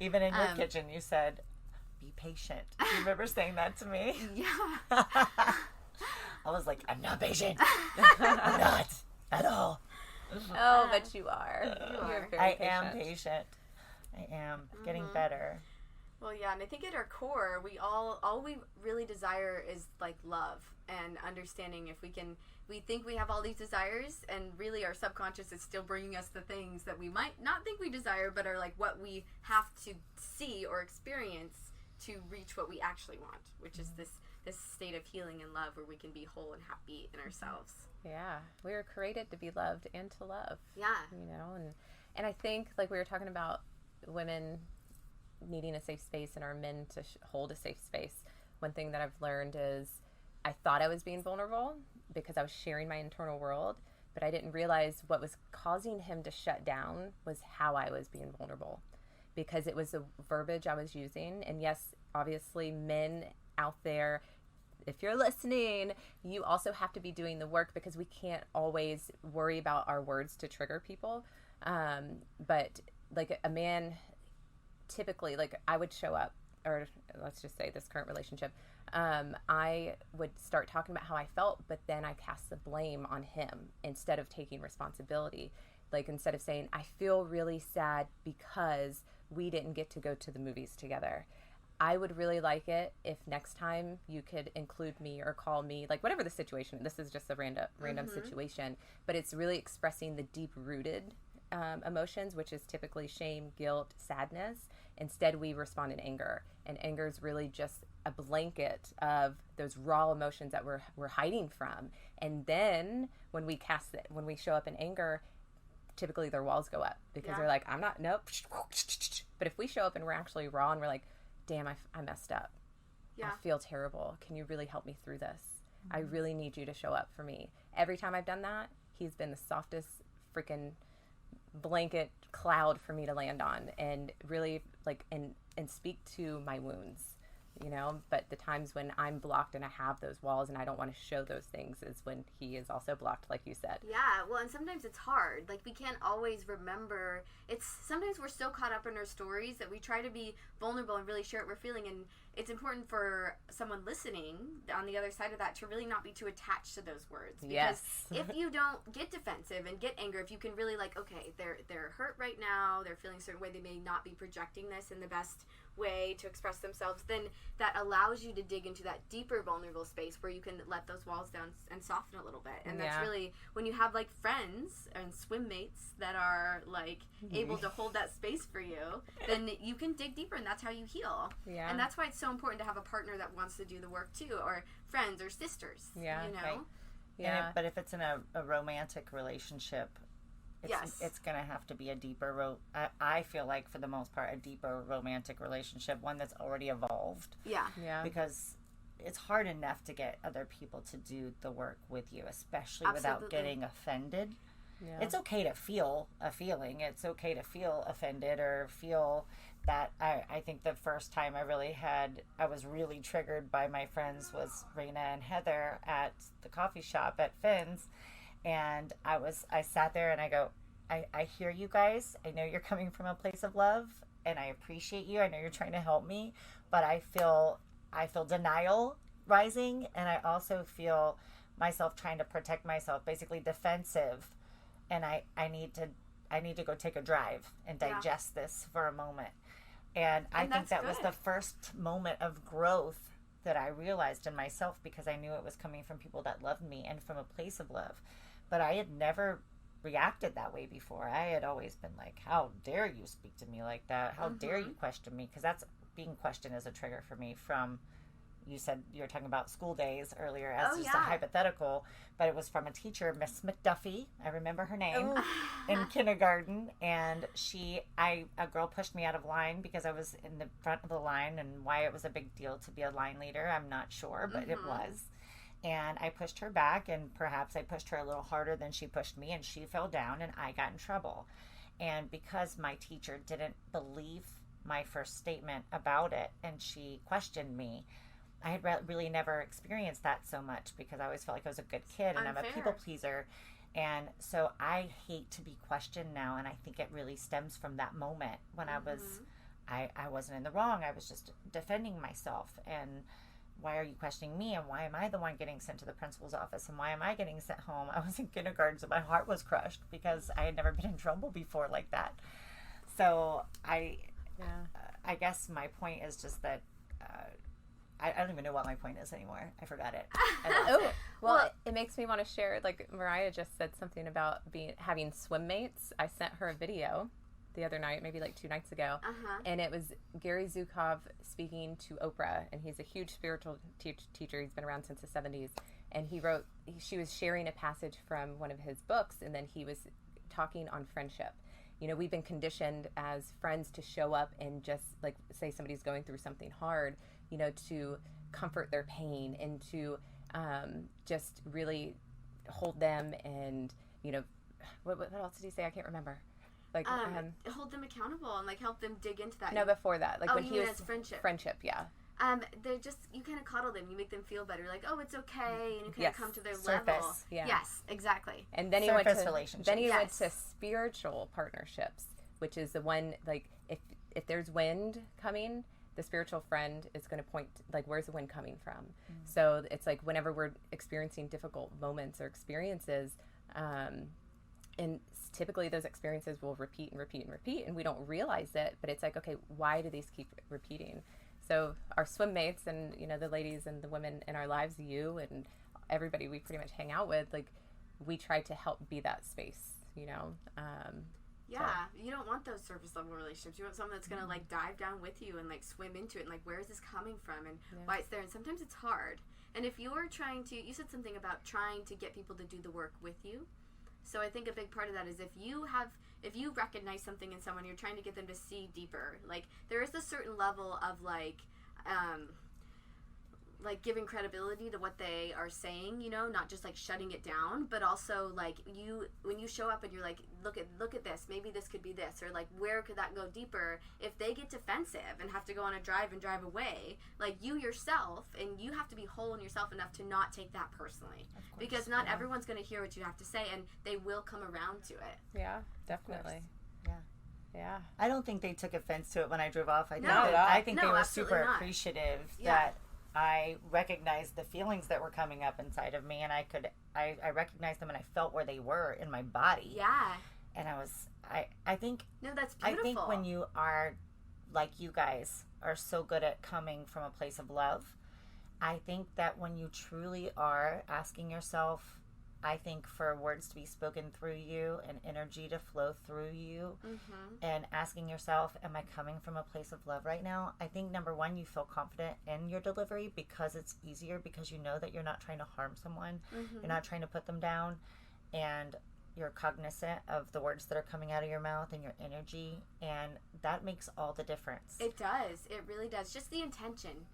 Even in your kitchen, you said, be patient. Do you remember saying that to me? Yeah. I was like, I'm not patient. I'm not at all. Oh, but you are. are. You're I very am patient. patient. I am getting better. Well, yeah, and I think at our core, all we really desire is, like, love and understanding. If we think we have all these desires, and really our subconscious is still bringing us the things that we might not think we desire, but are like what we have to see or experience to reach what we actually want, which is this state of healing and love where we can be whole and happy in ourselves. Yeah, we were created to be loved and to love. Yeah. You know, and I think, like, we were talking about women needing a safe space and our men to hold a safe space. One thing that I've learned is I thought I was being vulnerable because I was sharing my internal world, but I didn't realize what was causing him to shut down was how I was being vulnerable, because it was the verbiage I was using. And yes, obviously, men out there, if you're listening, you also have to be doing the work, because we can't always worry about our words to trigger people. But like a man, typically, like, I would show up, or let's just say this current relationship, I would start talking about how I felt, but then I cast the blame on him instead of taking responsibility. Like, instead of saying, I feel really sad because we didn't get to go to the movies together. I would really like it if next time you could include me or call me, like, whatever the situation. This is just a random situation, but it's really expressing the deep-rooted emotions, which is typically shame, guilt, sadness. Instead, we respond in anger, and anger is really just a blanket of those raw emotions that we're hiding from. And then when we show up in anger, typically their walls go up, because they're like, I'm not, nope. But if we show up and we're actually raw and we're like, damn, I messed up. Yeah. I feel terrible. Can you really help me through this? I really need you to show up for me. Every time I've done that, he's been the softest freaking blanket cloud for me to land on, and really, like, and speak to my wounds. you know, but the times when I'm blocked and I have those walls and I don't want to show those things is when he is also blocked, like you said. Yeah, well, and sometimes it's hard. Like, we can't always remember. Sometimes we're so caught up in our stories that we try to be vulnerable and really share what we're feeling, and it's important for someone listening on the other side of that to really not be too attached to those words. Because Yes. if you don't get defensive and get angry, if you can really, like, okay, they're hurt right now, they're feeling a certain way, they may not be projecting this in the best way to express themselves, then that allows you to dig into that deeper vulnerable space where you can let those walls down and soften a little bit. And that's really when you have like friends and swim mates that are like able to hold that space for you, then you can dig deeper, and that's how you heal. Yeah. And that's why it's so important to have a partner that wants to do the work too, or friends or sisters. Yeah. You know? Right. Yeah. But if it's in a romantic relationship, it's going to have to be a deeper, I feel like for the most part, a deeper romantic relationship, one that's already evolved. Yeah. Yeah. Because it's hard enough to get other people to do the work with you, especially without Absolutely. getting offended. Yeah. It's okay to feel a feeling. It's okay to feel offended or feel that. I think the first time I was really triggered by my friends was Raina and Heather at the coffee shop at Finn's. And I sat there and I go, I hear you guys. I know you're coming from a place of love and I appreciate you. I know you're trying to help me, but I feel denial rising, and I also feel myself trying to protect myself, basically defensive. And I need to go take a drive and digest this for a moment. And I think that was the first moment of growth that I realized in myself, because I knew it was coming from people that loved me and from a place of love. But I had never reacted that way before. I had always been like, how dare you speak to me like that? How dare you question me? Because that's being questioned is a trigger for me from, you said you were talking about school days earlier as just a hypothetical, but it was from a teacher, Miss McDuffie. I remember her name in kindergarten. And a girl pushed me out of line because I was in the front of the line, and why it was a big deal to be a line leader, I'm not sure, but it was. And I pushed her back, and perhaps I pushed her a little harder than she pushed me, and she fell down and I got in trouble. And because my teacher didn't believe my first statement about it and she questioned me, I had really never experienced that so much, because I always felt like I was a good kid and I'm a people pleaser. And so I hate to be questioned now, and I think it really stems from that moment when I wasn't in the wrong. I was just defending myself. And why are you questioning me? And why am I the one getting sent to the principal's office? And why am I getting sent home? I was in kindergarten, so my heart was crushed because I had never been in trouble before like that. So I guess my point is just that I don't even know what my point is anymore. I forgot it. Well, it makes me want to share. Like Mariah just said something about having swim mates. I sent her a video the other night, maybe like 2 nights ago, and it was Gary Zukov speaking to Oprah, and he's a huge spiritual teacher. He's been around since the 70s, and she was sharing a passage from one of his books, and then he was talking on friendship. You know, we've been conditioned as friends to show up and just, like, say somebody's going through something hard, you know, to comfort their pain and to just really hold them and, you know, what else did he say? I can't remember. Like, hold them accountable and, like, help them dig into that. No, before that. Like, when he was... friendship. Friendship, yeah. They're just, you kind of coddle them. You make them feel better. Like, oh, it's okay. And you kind of come to their Surface. level. Yeah. Yes, exactly. And then he Surface went to relationships. Then he went to spiritual partnerships, which is the one, like, if there's wind coming, the spiritual friend is going to point, like, where's the wind coming from? So it's like whenever we're experiencing difficult moments or experiences, and typically those experiences will repeat and repeat and repeat, and we don't realize it, but it's like, okay, why do these keep repeating? So our swim mates and, you know, the ladies and the women in our lives, you and everybody we pretty much hang out with, like, we try to help be that space, you know? You don't want those surface level relationships. You want someone that's going to, like, dive down with you and, like, swim into it and, like, where is this coming from and why it's there. And sometimes it's hard. And if you're you said something about trying to get people to do the work with you. So I think a big part of that is if you recognize something in someone, you're trying to get them to see deeper. Like, there is a certain level of, like, like giving credibility to what they are saying, you know, not just like shutting it down, but also like when you show up and you're like, look at this, maybe this could be this, or like where could that go deeper? If they get defensive and have to go on a drive and drive away, like you yourself, and you have to be whole in yourself enough to not take that personally, because not everyone's going to hear what you have to say, and they will come around to it. Yeah, definitely. Yeah. I don't think they took offense to it when I drove off. I think No, they were absolutely super not. appreciative Yeah. that I recognized the feelings that were coming up inside of me, and I recognized them, and I felt where they were in my body. Yeah. And I think No, that's I beautiful. think when you are like you guys are so good at coming from a place of love, I think that when you truly are asking yourself, I think for words to be spoken through you and energy to flow through you, and asking yourself, am I coming from a place of love right now? I think number one, you feel confident in your delivery because it's easier, because you know that you're not trying to harm someone. You're not trying to put them down, and you're cognizant of the words that are coming out of your mouth and your energy, and that makes all the difference. It does. It really does. Just the intention.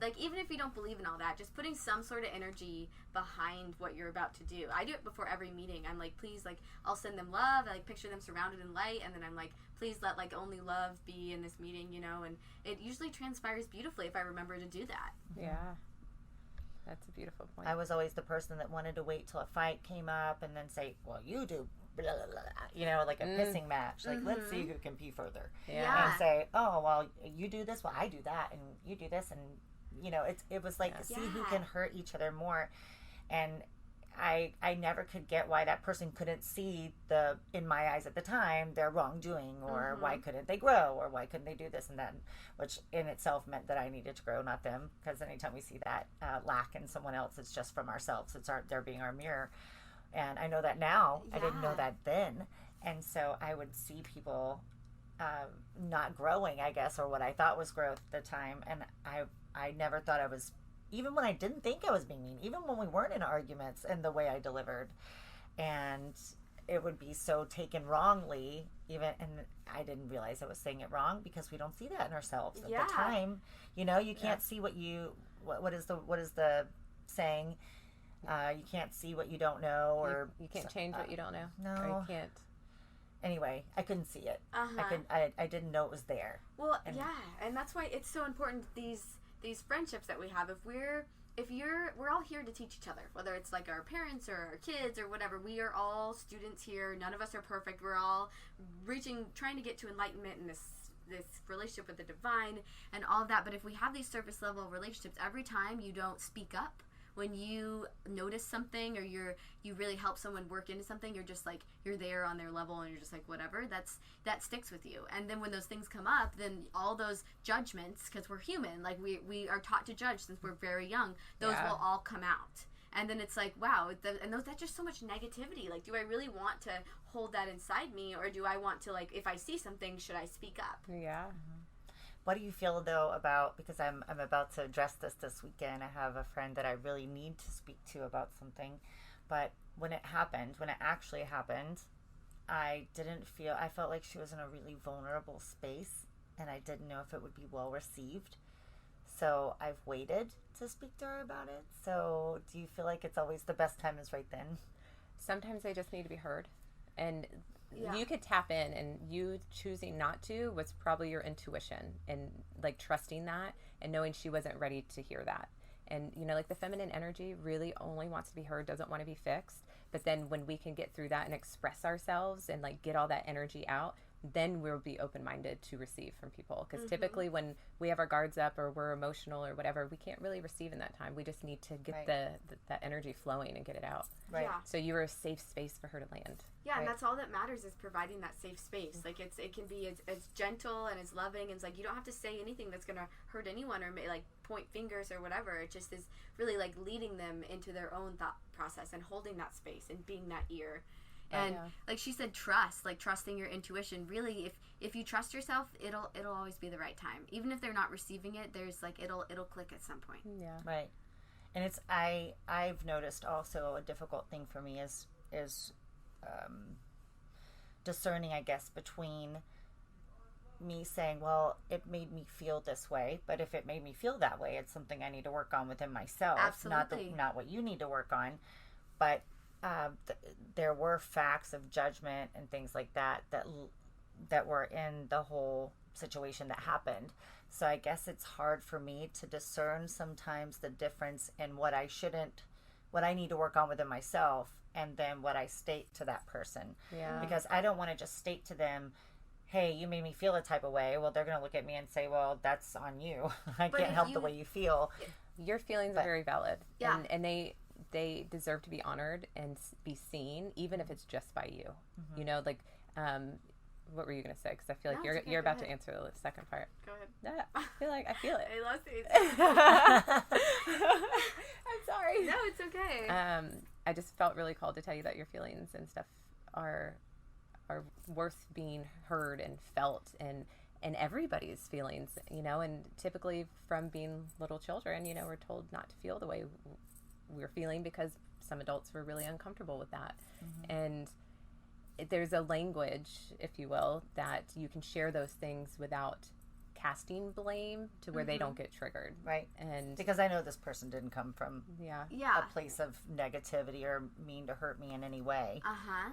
Like, even if you don't believe in all that, just putting some sort of energy behind what you're about to do. I do it before every meeting. I'm like, please, like, I'll send them love. I, like, picture them surrounded in light, and then I'm like, please let, like, only love be in this meeting, you know? And it usually transpires beautifully if I remember to do that. Yeah. That's a beautiful point. I was always the person that wanted to wait till a fight came up and then say, well, you do, blah, blah, blah, you know, like a pissing match. Like, let's see who can pee further. Yeah. And say, oh, well, you do this, well, I do that, and you do this, and, you know, it was like, see who can hurt each other more. And I never could get why that person couldn't see in my eyes at the time, their wrongdoing, or why couldn't they grow, or why couldn't they do this and that, which in itself meant that I needed to grow, not them, because anytime we see that lack in someone else, it's just from ourselves. It's they're being our mirror. And I know that now. I didn't know that then. And so I would see people not growing, I guess, or what I thought was growth at the time. And I never thought I was, even when I didn't think I was being mean, even when we weren't in arguments, and the way I delivered. And it would be so taken wrongly, and I didn't realize I was saying it wrong, because we don't see that in ourselves at the time. You know, you can't see what is the saying? You can't see what you don't know, or you can't change what you don't know. No. Or you can't. Anyway, I couldn't see it. I didn't know it was there. Well, and that's why it's so important, these friendships that we have. We're all here to teach each other, whether it's like our parents or our kids or whatever. We are all students here. None of us are perfect. We're all trying to get to enlightenment in this relationship with the divine and all of that. But if we have these surface level relationships, every time you don't speak up when you notice something, or you really help someone work into something, you're just like, you're there on their level, and you're just like, whatever, that sticks with you. And then when those things come up, then all those judgments, because we're human, like we are taught to judge since we're very young, those will all come out. And then it's like, wow, that's just so much negativity. Like, do I really want to hold that inside me, or do I want to, like, if I see something, should I speak up? Yeah. What do you feel, though, about, because I'm about to address this weekend, I have a friend that I really need to speak to about something, but when it actually happened, I felt like she was in a really vulnerable space, and I didn't know if it would be well received. So I've waited to speak to her about it. So do you feel like it's always the best time is right then? Sometimes they just need to be heard. And Yeah. you could tap in, and you choosing not to was probably your intuition, and like trusting that and knowing she wasn't ready to hear that. And, you know, like the feminine energy really only wants to be heard, doesn't want to be fixed. But then when we can get through that and express ourselves and like get all that energy out, then we'll be open-minded to receive from people. Because typically when we have our guards up, or we're emotional or whatever, we can't really receive in that time. We just need to get that energy flowing and get it out. Right. Yeah. So you were a safe space for her to land. Yeah, and that's all that matters, is providing that safe space. Like, it can be as gentle and as loving, and it's like, you don't have to say anything that's going to hurt anyone, or like point fingers or whatever. It just is really like leading them into their own thought process and holding that space and being that ear. And like she said, trust, like trusting your intuition. Really, if you trust yourself, it'll always be the right time. Even if they're not receiving it, there's like it'll click at some point. Yeah. Right. And it's I've noticed also a difficult thing for me is discerning, I guess, between me saying, well, it made me feel this way, but if it made me feel that way, it's something I need to work on within myself. Absolutely. Not what you need to work on. But there were facts of judgment and things like that were in the whole situation that happened. So I guess it's hard for me to discern sometimes the difference in what I need to work on within myself, and then what I state to that person. Yeah. Because I don't want to just state to them, hey, you made me feel a type of way. Well, they're going to look at me and say, well, that's on you. I can't help the way you feel. Your feelings are very valid. Yeah. And they deserve to be honored and be seen, even if it's just by you. You know, like, what were you going to say? Because I feel like you're about to answer the second part. Go ahead. Yeah, I feel it. I lost it. I'm sorry. No, it's okay. I just felt really called to tell you that your feelings and stuff are worth being heard and felt, and everybody's feelings, you know. And typically from being little children, you know, we're told not to feel the way we're feeling because some adults were really uncomfortable with that. And there's a language, if you will, that you can share those things without casting blame to where they don't get triggered. Right. And because I know this person didn't come from Yeah. a place of negativity or mean to hurt me in any way.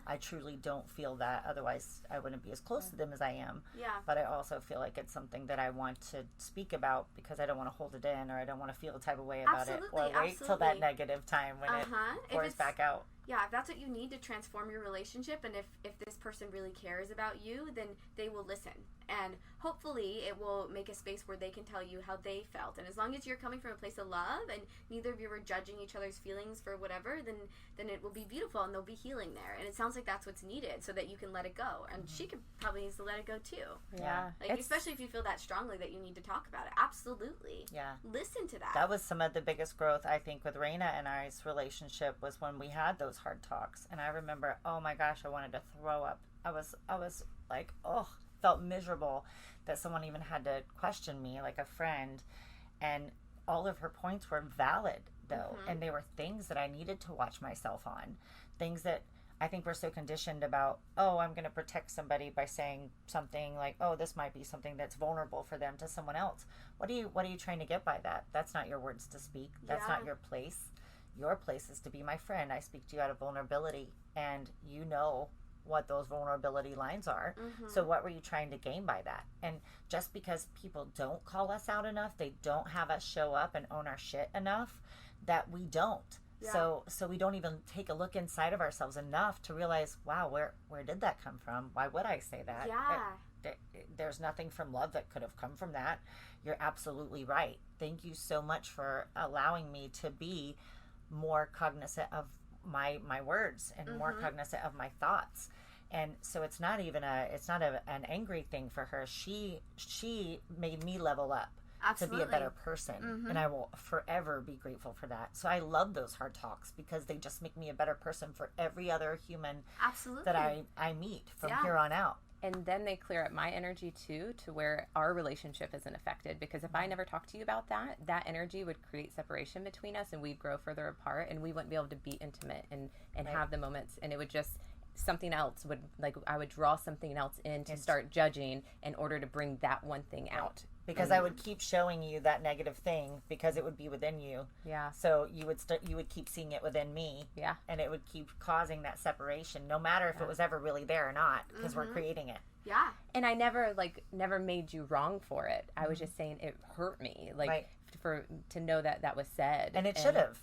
I truly don't feel that. Otherwise, I wouldn't be as close to them as I am. Yeah. But I also feel like it's something that I want to speak about because I don't want to hold it in, or I don't want to feel a type of way about it, or wait till that negative time when it pours back out. Yeah, if that's what you need to transform your relationship, and if this person really cares about you, then they will listen. And hopefully it will make a space where they can tell you how they felt. And as long as you're coming from a place of love and neither of you are judging each other's feelings for whatever, then it will be beautiful and there'll be healing there. And it sounds like that's what's needed so that you can let it go. And she could probably needs to let it go too. Yeah. Like, especially if you feel that strongly that you need to talk about it. Absolutely. Yeah. Listen to that. That was some of the biggest growth, I think, with Raina and I's relationship was when we had those hard talks. And I remember, oh my gosh, I wanted to throw up. I was like, felt miserable that someone even had to question me, like a friend. And all of her points were valid, though. And they were things that I needed to watch myself on. Things that I think we're so conditioned about, I'm going to protect somebody by saying something like, this might be something that's vulnerable for them to someone else. What are you trying to get by that? That's not your words to speak. That's not your place. Your place is to be my friend. I speak to you out of vulnerability, and you know what those vulnerability lines are. So what were you trying to gain by that? And just because people don't call us out enough, they don't have us show up and own our shit enough, that we don't. So we don't even take a look inside of ourselves enough to realize, wow, where did that come from? Why would I say that? There's nothing from love that could have come from that. You're absolutely right. Thank you so much for allowing me to be more cognizant of my words and more cognizant of my thoughts. And so it's not an angry thing for her. She made me level up to be a better person. And I will forever be grateful for that. So I love those hard talks because they just make me a better person for every other human that I meet from here on out. And then they clear up my energy too, to where our relationship isn't affected. Because if I never talked to you about that energy would create separation between us, and we'd grow further apart, and we wouldn't be able to be intimate and have the moments. And it would just, something else would, like, I would draw something else in to start judging in order to bring that one thing out. Because I would keep showing you that negative thing because it would be within you. Yeah. So you would keep seeing it within me. Yeah. And it would keep causing that separation, no matter if it was ever really there or not, because we're creating it. Yeah. And I never made you wrong for it. I was just saying it hurt me, to know that was said. And it should have.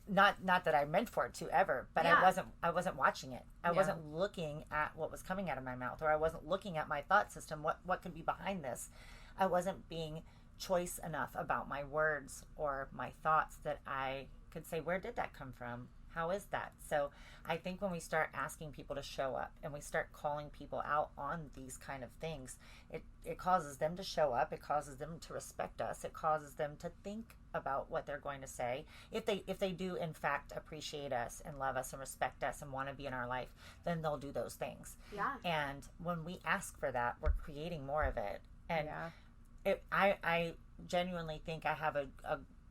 Not that I meant for it to ever, but I wasn't watching it. I wasn't looking at what was coming out of my mouth, or I wasn't looking at my thought system. What could be behind this? I wasn't being choice enough about my words or my thoughts that I could say, where did that come from? How is that? So I think when we start asking people to show up and we start calling people out on these kind of things, it causes them to show up. It causes them to respect us. It causes them to think about what they're going to say. If they do in fact appreciate us and love us and respect us and want to be in our life, then they'll do those things. Yeah. And when we ask for that, we're creating more of it. And I genuinely think I have a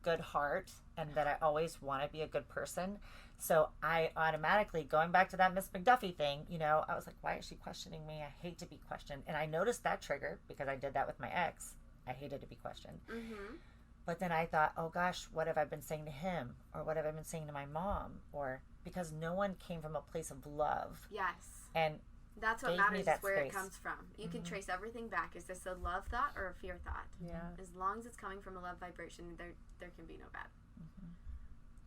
good heart and that I always want to be a good person. So I automatically, going back to that Miss McDuffie thing, you know, I was like, why is she questioning me? I hate to be questioned. And I noticed that trigger because I did that with my ex. I hated to be questioned. Mm-hmm. But then I thought, oh gosh, what have I been saying to him? Or what have I been saying to my mom? Or because no one came from a place of love. Yes. And that's what gave me matters, is that where it space. comes from. You can trace everything back. Is this a love thought or a fear thought? Yeah. As long as it's coming from a love vibration, there can be no bad.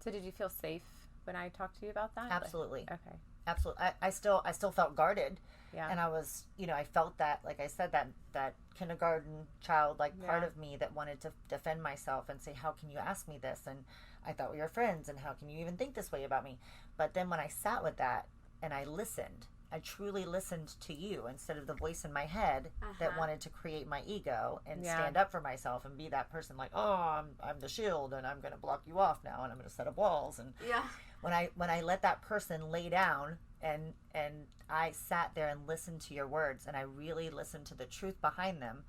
So did you feel safe when I talked to you about that? Absolutely. Okay. Absolutely. I still felt guarded. Yeah. And I was, you know, I felt that, like I said, that kindergarten childlike part of me that wanted to defend myself and say, how can you ask me this? And I thought we were friends, and how can you even think this way about me? But then when I sat with that and I listened, I truly listened to you instead of the voice in my head that wanted to create my ego and stand up for myself and be that person like, oh, I'm the shield and I'm going to block you off now and I'm going to set up walls. And when I let that person lay down and I sat there and listened to your words and I really listened to the truth behind them,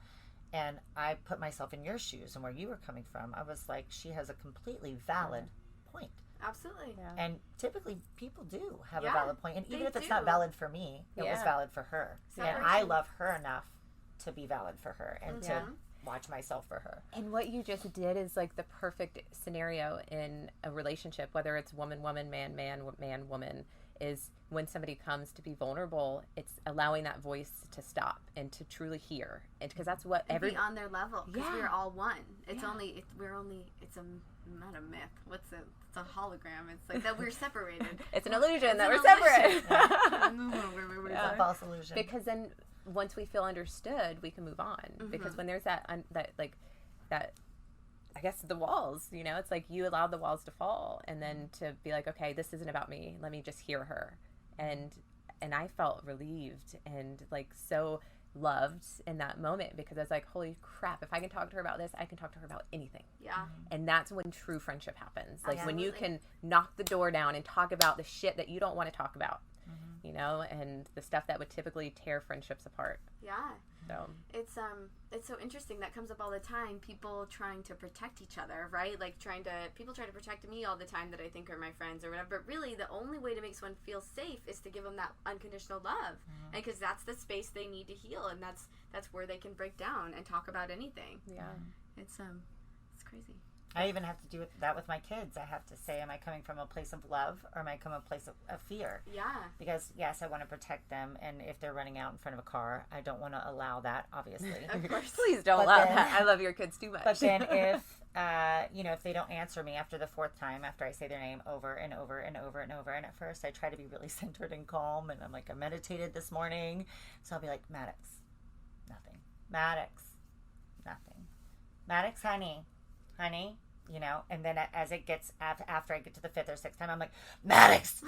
and I put myself in your shoes and where you were coming from, I was like, she has a completely valid point. Absolutely. Yeah. And typically people do have a valid point. And even if it's do. not valid for me, it was valid for her. And I love her enough to be valid for her and to watch myself for her. And what you just did is like the perfect scenario in a relationship, whether it's woman, woman, man, man, man, woman, is when somebody comes to be vulnerable, it's allowing that voice to stop and to truly hear. And because that's what be on their level, because we're all one. It's it's not a myth. What's it? It's a hologram. It's like that we're separated. It's an illusion that we're separate. It's a false illusion. Because then once we feel understood, we can move on. Because when there's that I guess the walls, you know, it's like you allowed the walls to fall, and then to be like, okay, this isn't about me. Let me just hear her. And I felt relieved and like so loved in that moment, because I was like, holy crap, if I can talk to her about this, I can talk to her about anything. Yeah. And that's when true friendship happens. Like when you Absolutely. can knock the door down and talk about the shit that you don't want to talk about, you know, and the stuff that would typically tear friendships apart. Yeah. So It's so interesting. That comes up all the time. People trying to protect each other, right? Like people try to protect me all the time that I think are my friends or whatever. But really, the only way to make someone feel safe is to give them that unconditional love, and because that's the space they need to heal, and that's where they can break down and talk about anything. yeah. It's crazy. I even have to do that with my kids. I have to say, am I coming from a place of love or am I coming from a place of fear? Yeah. Because, yes, I want to protect them. And if they're running out in front of a car, I don't want to allow that, obviously. Of course. Please don't But allow then- that. I love your kids too much. But then if, if they don't answer me after the fourth time, after I say their name over and over and over and over, and at first I try to be really centered and calm, and I'm like, I meditated this morning. So I'll be like, Maddox, nothing. Maddox, nothing. Maddox, honey, you know, and then as it gets, after I get to the fifth or sixth time, I'm like, Maddox,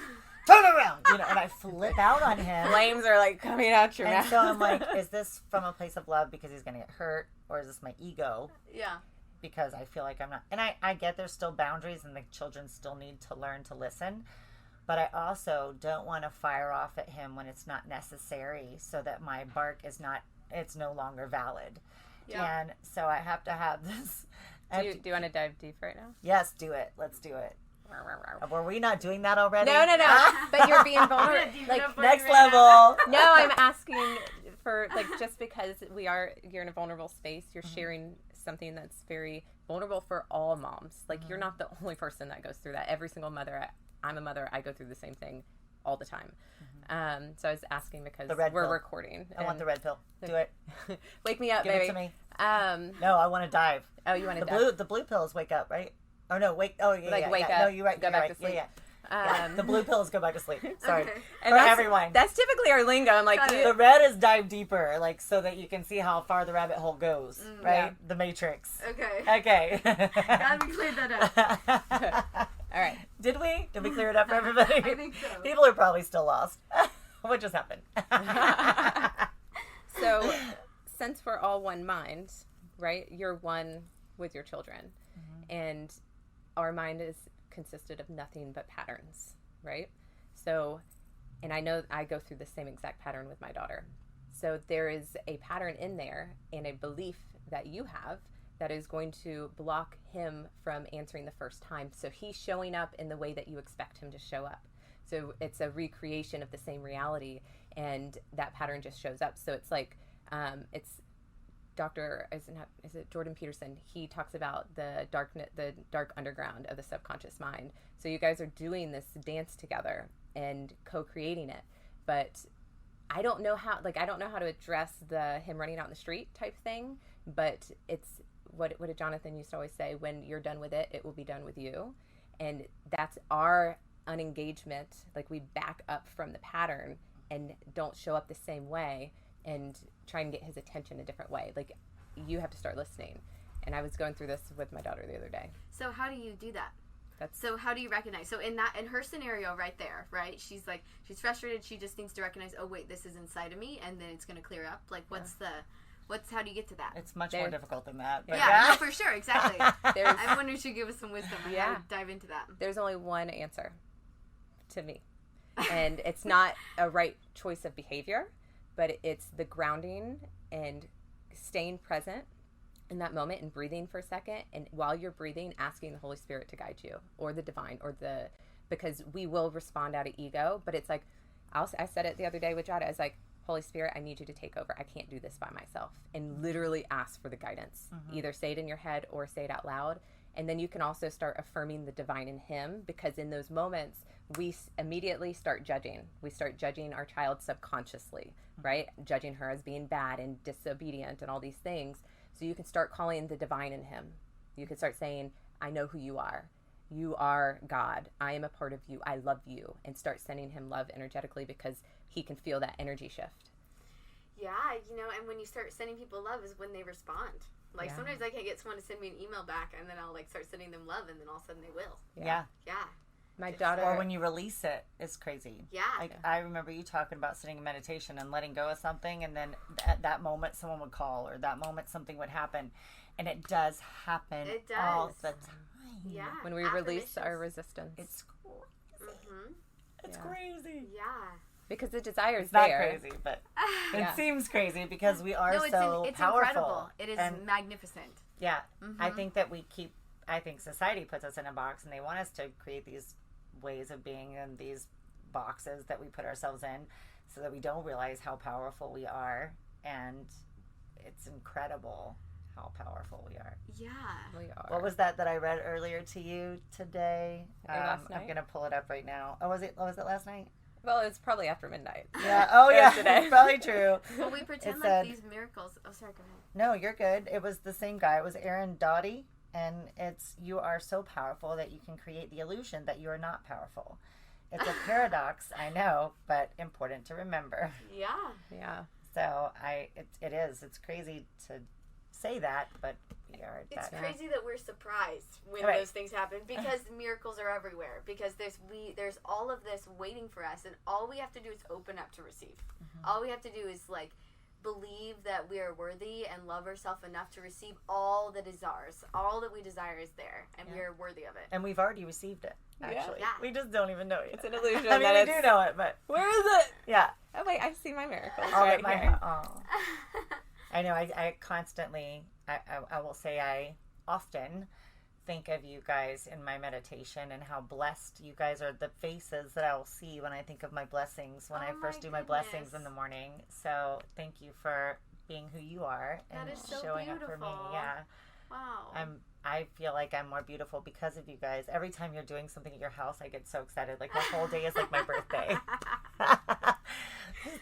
turn around, you know, and I flip out on him. Flames are like coming out your And mouth. so I'm like, is this from a place of love because he's going to get hurt, or is this my ego? Yeah. Because I feel like I'm not, and I get there's still boundaries and the children still need to learn to listen, but I also don't want to fire off at him when it's not necessary, so that my bark is not, it's no longer valid. Yeah. And so I have to have this. Do you want to dive deep right now? Yes, do it. Let's do it. Were we not doing that already? No. But you're being vulnerable. Like, Next level. no, I'm asking for, like, just because you're in a vulnerable space, you're sharing something that's very vulnerable for all moms. Like, you're not the only person that goes through that. Every single mother, I'm a mother, I go through the same thing all the time. So I was asking because The red we're pill. recording. I want the red pill. Do it. Wake me up, Give baby. it to me. Um, No, I want to dive. oh, you want to The blue pills wake up, right? Oh no, wake. Oh yeah, Like, yeah, wake yeah. up, No, you're right. go you're back right. to sleep. Yeah, yeah. The blue pills go back to sleep. Sorry. Okay. and For that's, everyone. That's typically our lingo. I'm like, The red is dive deeper, like so that you can see how far the rabbit hole goes, right? Yeah. The Matrix. Okay. Okay. Glad we cleared that up. all right. Did we? Did we clear it up for everybody? I think so. People are probably still lost. What just happened? So, since we're all one mind, right? You're one with your children, and our mind is consisted of nothing but patterns, right? So, and I know I go through the same exact pattern with my daughter. So there is a pattern in there and a belief that you have that is going to block him from answering the first time. So he's showing up in the way that you expect him to show up. So it's a recreation of the same reality, and that pattern just shows up. So it's like, it's is it Jordan Peterson? He talks about the dark underground of the subconscious mind. So you guys are doing this dance together and co-creating it, but I don't know how to address him running out in the street type thing, but it's what did Jonathan used to always say, when you're done with it, it will be done with you. And that's our unengagement. Like, we back up from the pattern and don't show up the same way and try and get his attention a different way. Like, you have to start listening. And I was going through this with my daughter the other day. So how do you do that? That's So how do you recognize? So in her scenario right there, right? She's frustrated. She just needs to recognize, oh wait, this is inside of me, and then it's going to clear up. Like, how do you get to that? It's much more difficult than that. But Yeah, no, for sure, exactly. There's- I wonder if you give us some wisdom on how to dive into that. there's only one answer to me. And it's not a right choice of behavior, but it's the grounding and staying present in that moment and breathing for a second. And while you're breathing, asking the Holy Spirit to guide you, or the divine, because we will respond out of ego. But it's like, I said it the other day with Jada. I was like, Holy Spirit, I need you to take over. I can't do this by myself. And literally ask for the guidance. Either say it in your head or say it out loud. And then you can also start affirming the divine in him, because in those moments, we immediately start judging. We start judging our child subconsciously, right? Judging her as being bad and disobedient and all these things. So you can start calling the divine in him. You can start saying, I know who you are. You are God. I am a part of you. I love you. And start sending him love energetically, because he can feel that energy shift. Yeah, and when you start sending people love is when they respond. Like, sometimes I can get someone to send me an email back, and then I'll, start sending them love, and then all of a sudden they will. Yeah. My daughter... Or when you release it, it's crazy. Yeah. I remember you talking about sitting in meditation and letting go of something, and then at that moment someone would call, or that moment something would happen. And it does happen all the time. Yeah. When we release our resistance. It's crazy. Mm-hmm. It's crazy. Yeah. Because the desire is It's not there. crazy, but it seems crazy because we are it's so powerful. Incredible. It is magnificent. Yeah. I think that I think society puts us in a box, and they want us to create these ways of being in these boxes that we put ourselves in, so that we don't realize how powerful we are. And it's incredible how powerful we are. Yeah. We are. What was that I read earlier to you today? Last night? I'm going to pull it up right now. Oh, was it last night? Well, it's probably after midnight. Yeah. Oh, yeah. Today. It's probably true. Well, we pretend It like said- these miracles. Oh, sorry, go ahead. No, you're good. It was the same guy. It was Aaron Doughty. And it's, you are so powerful that you can create the illusion that you are not powerful. It's a paradox, I know, but important to remember. Yeah. Yeah. So it is. It's crazy to say that, but we are. It's that. crazy that we're surprised when Right. those things happen, because miracles are everywhere. Because there's all of this waiting for us, and all we have to do is open up to receive. All we have to do is believe that we are worthy and love ourselves enough to receive all that is ours. All that we desire is there, and we are worthy of it. And we've already received it, actually. Yeah. We just don't even know it. It's an illusion. I mean, that we it's, do know it, but Where is it? yeah. Oh, wait, I see my miracles All right that here. I know. I constantly, I will say, I often think of you guys in my meditation, and how blessed you guys are. The faces that I will see when I think of my blessings, when I first do my blessings in the morning. So thank you for being who you are and That is so showing up for me. beautiful. Yeah. Wow. I feel like I'm more beautiful because of you guys. Every time you're doing something at your house, I get so excited. Like, my whole day is like my birthday.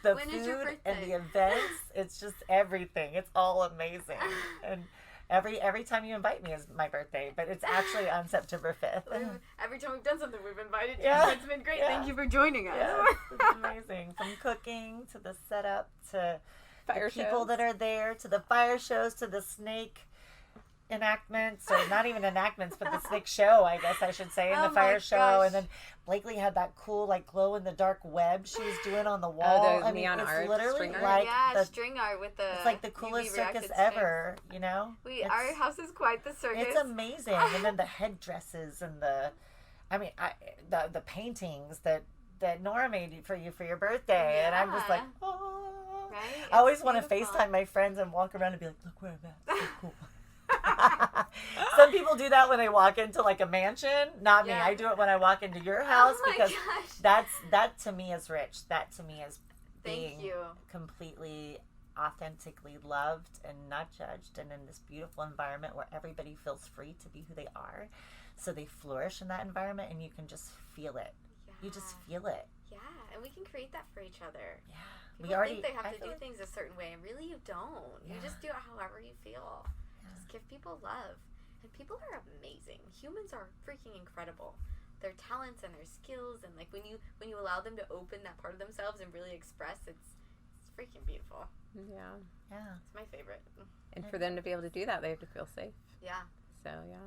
The When food is your and the birthday? events, it's just everything. It's all amazing. And every time you invite me is my birthday, but it's actually on September 5th. Every time we've done something, we've invited you. Yeah. It's been great. Yeah. Thank you for joining us. Yeah, it's amazing. From cooking to the setup to Fire the people shows. that are there, to the fire shows, to the snake enactments, or not even enactments, but the snake show, I guess I should say, in Oh the fire my show. gosh. And then Blakely had that cool, glow in the dark web she was doing on the wall. those neon it's art, literally string art? like yeah, string art with the. it's like the UV coolest reacted circus strings. ever, you know? Our house is quite the circus. It's amazing. And then the headdresses and the paintings that Nora made for you for your birthday. And I'm just like, Yeah. oh. Right? I always It's want to beautiful. FaceTime my friends and walk around and be like, look where I'm at. So cool. people do that when they walk into like a mansion. Not me. Yeah. I do it when I walk into your house Oh my because gosh. that to me is rich. That to me is Thank being you. completely authentically loved and not judged, and in this beautiful environment where everybody feels free to be who they are, so they flourish in that environment, and you can just feel it. You just feel it. Yeah, and we can create that for each other. Yeah. People think they have to do things a certain way, and really you don't. Yeah. You just do it however you feel. Yeah. Just give people love. And people are amazing. Humans are freaking incredible. Their talents and their skills, and like when you allow them to open that part of themselves and really express, it's freaking beautiful. Yeah. Yeah. It's my favorite. And for them to be able to do that, they have to feel safe. Yeah. So, yeah.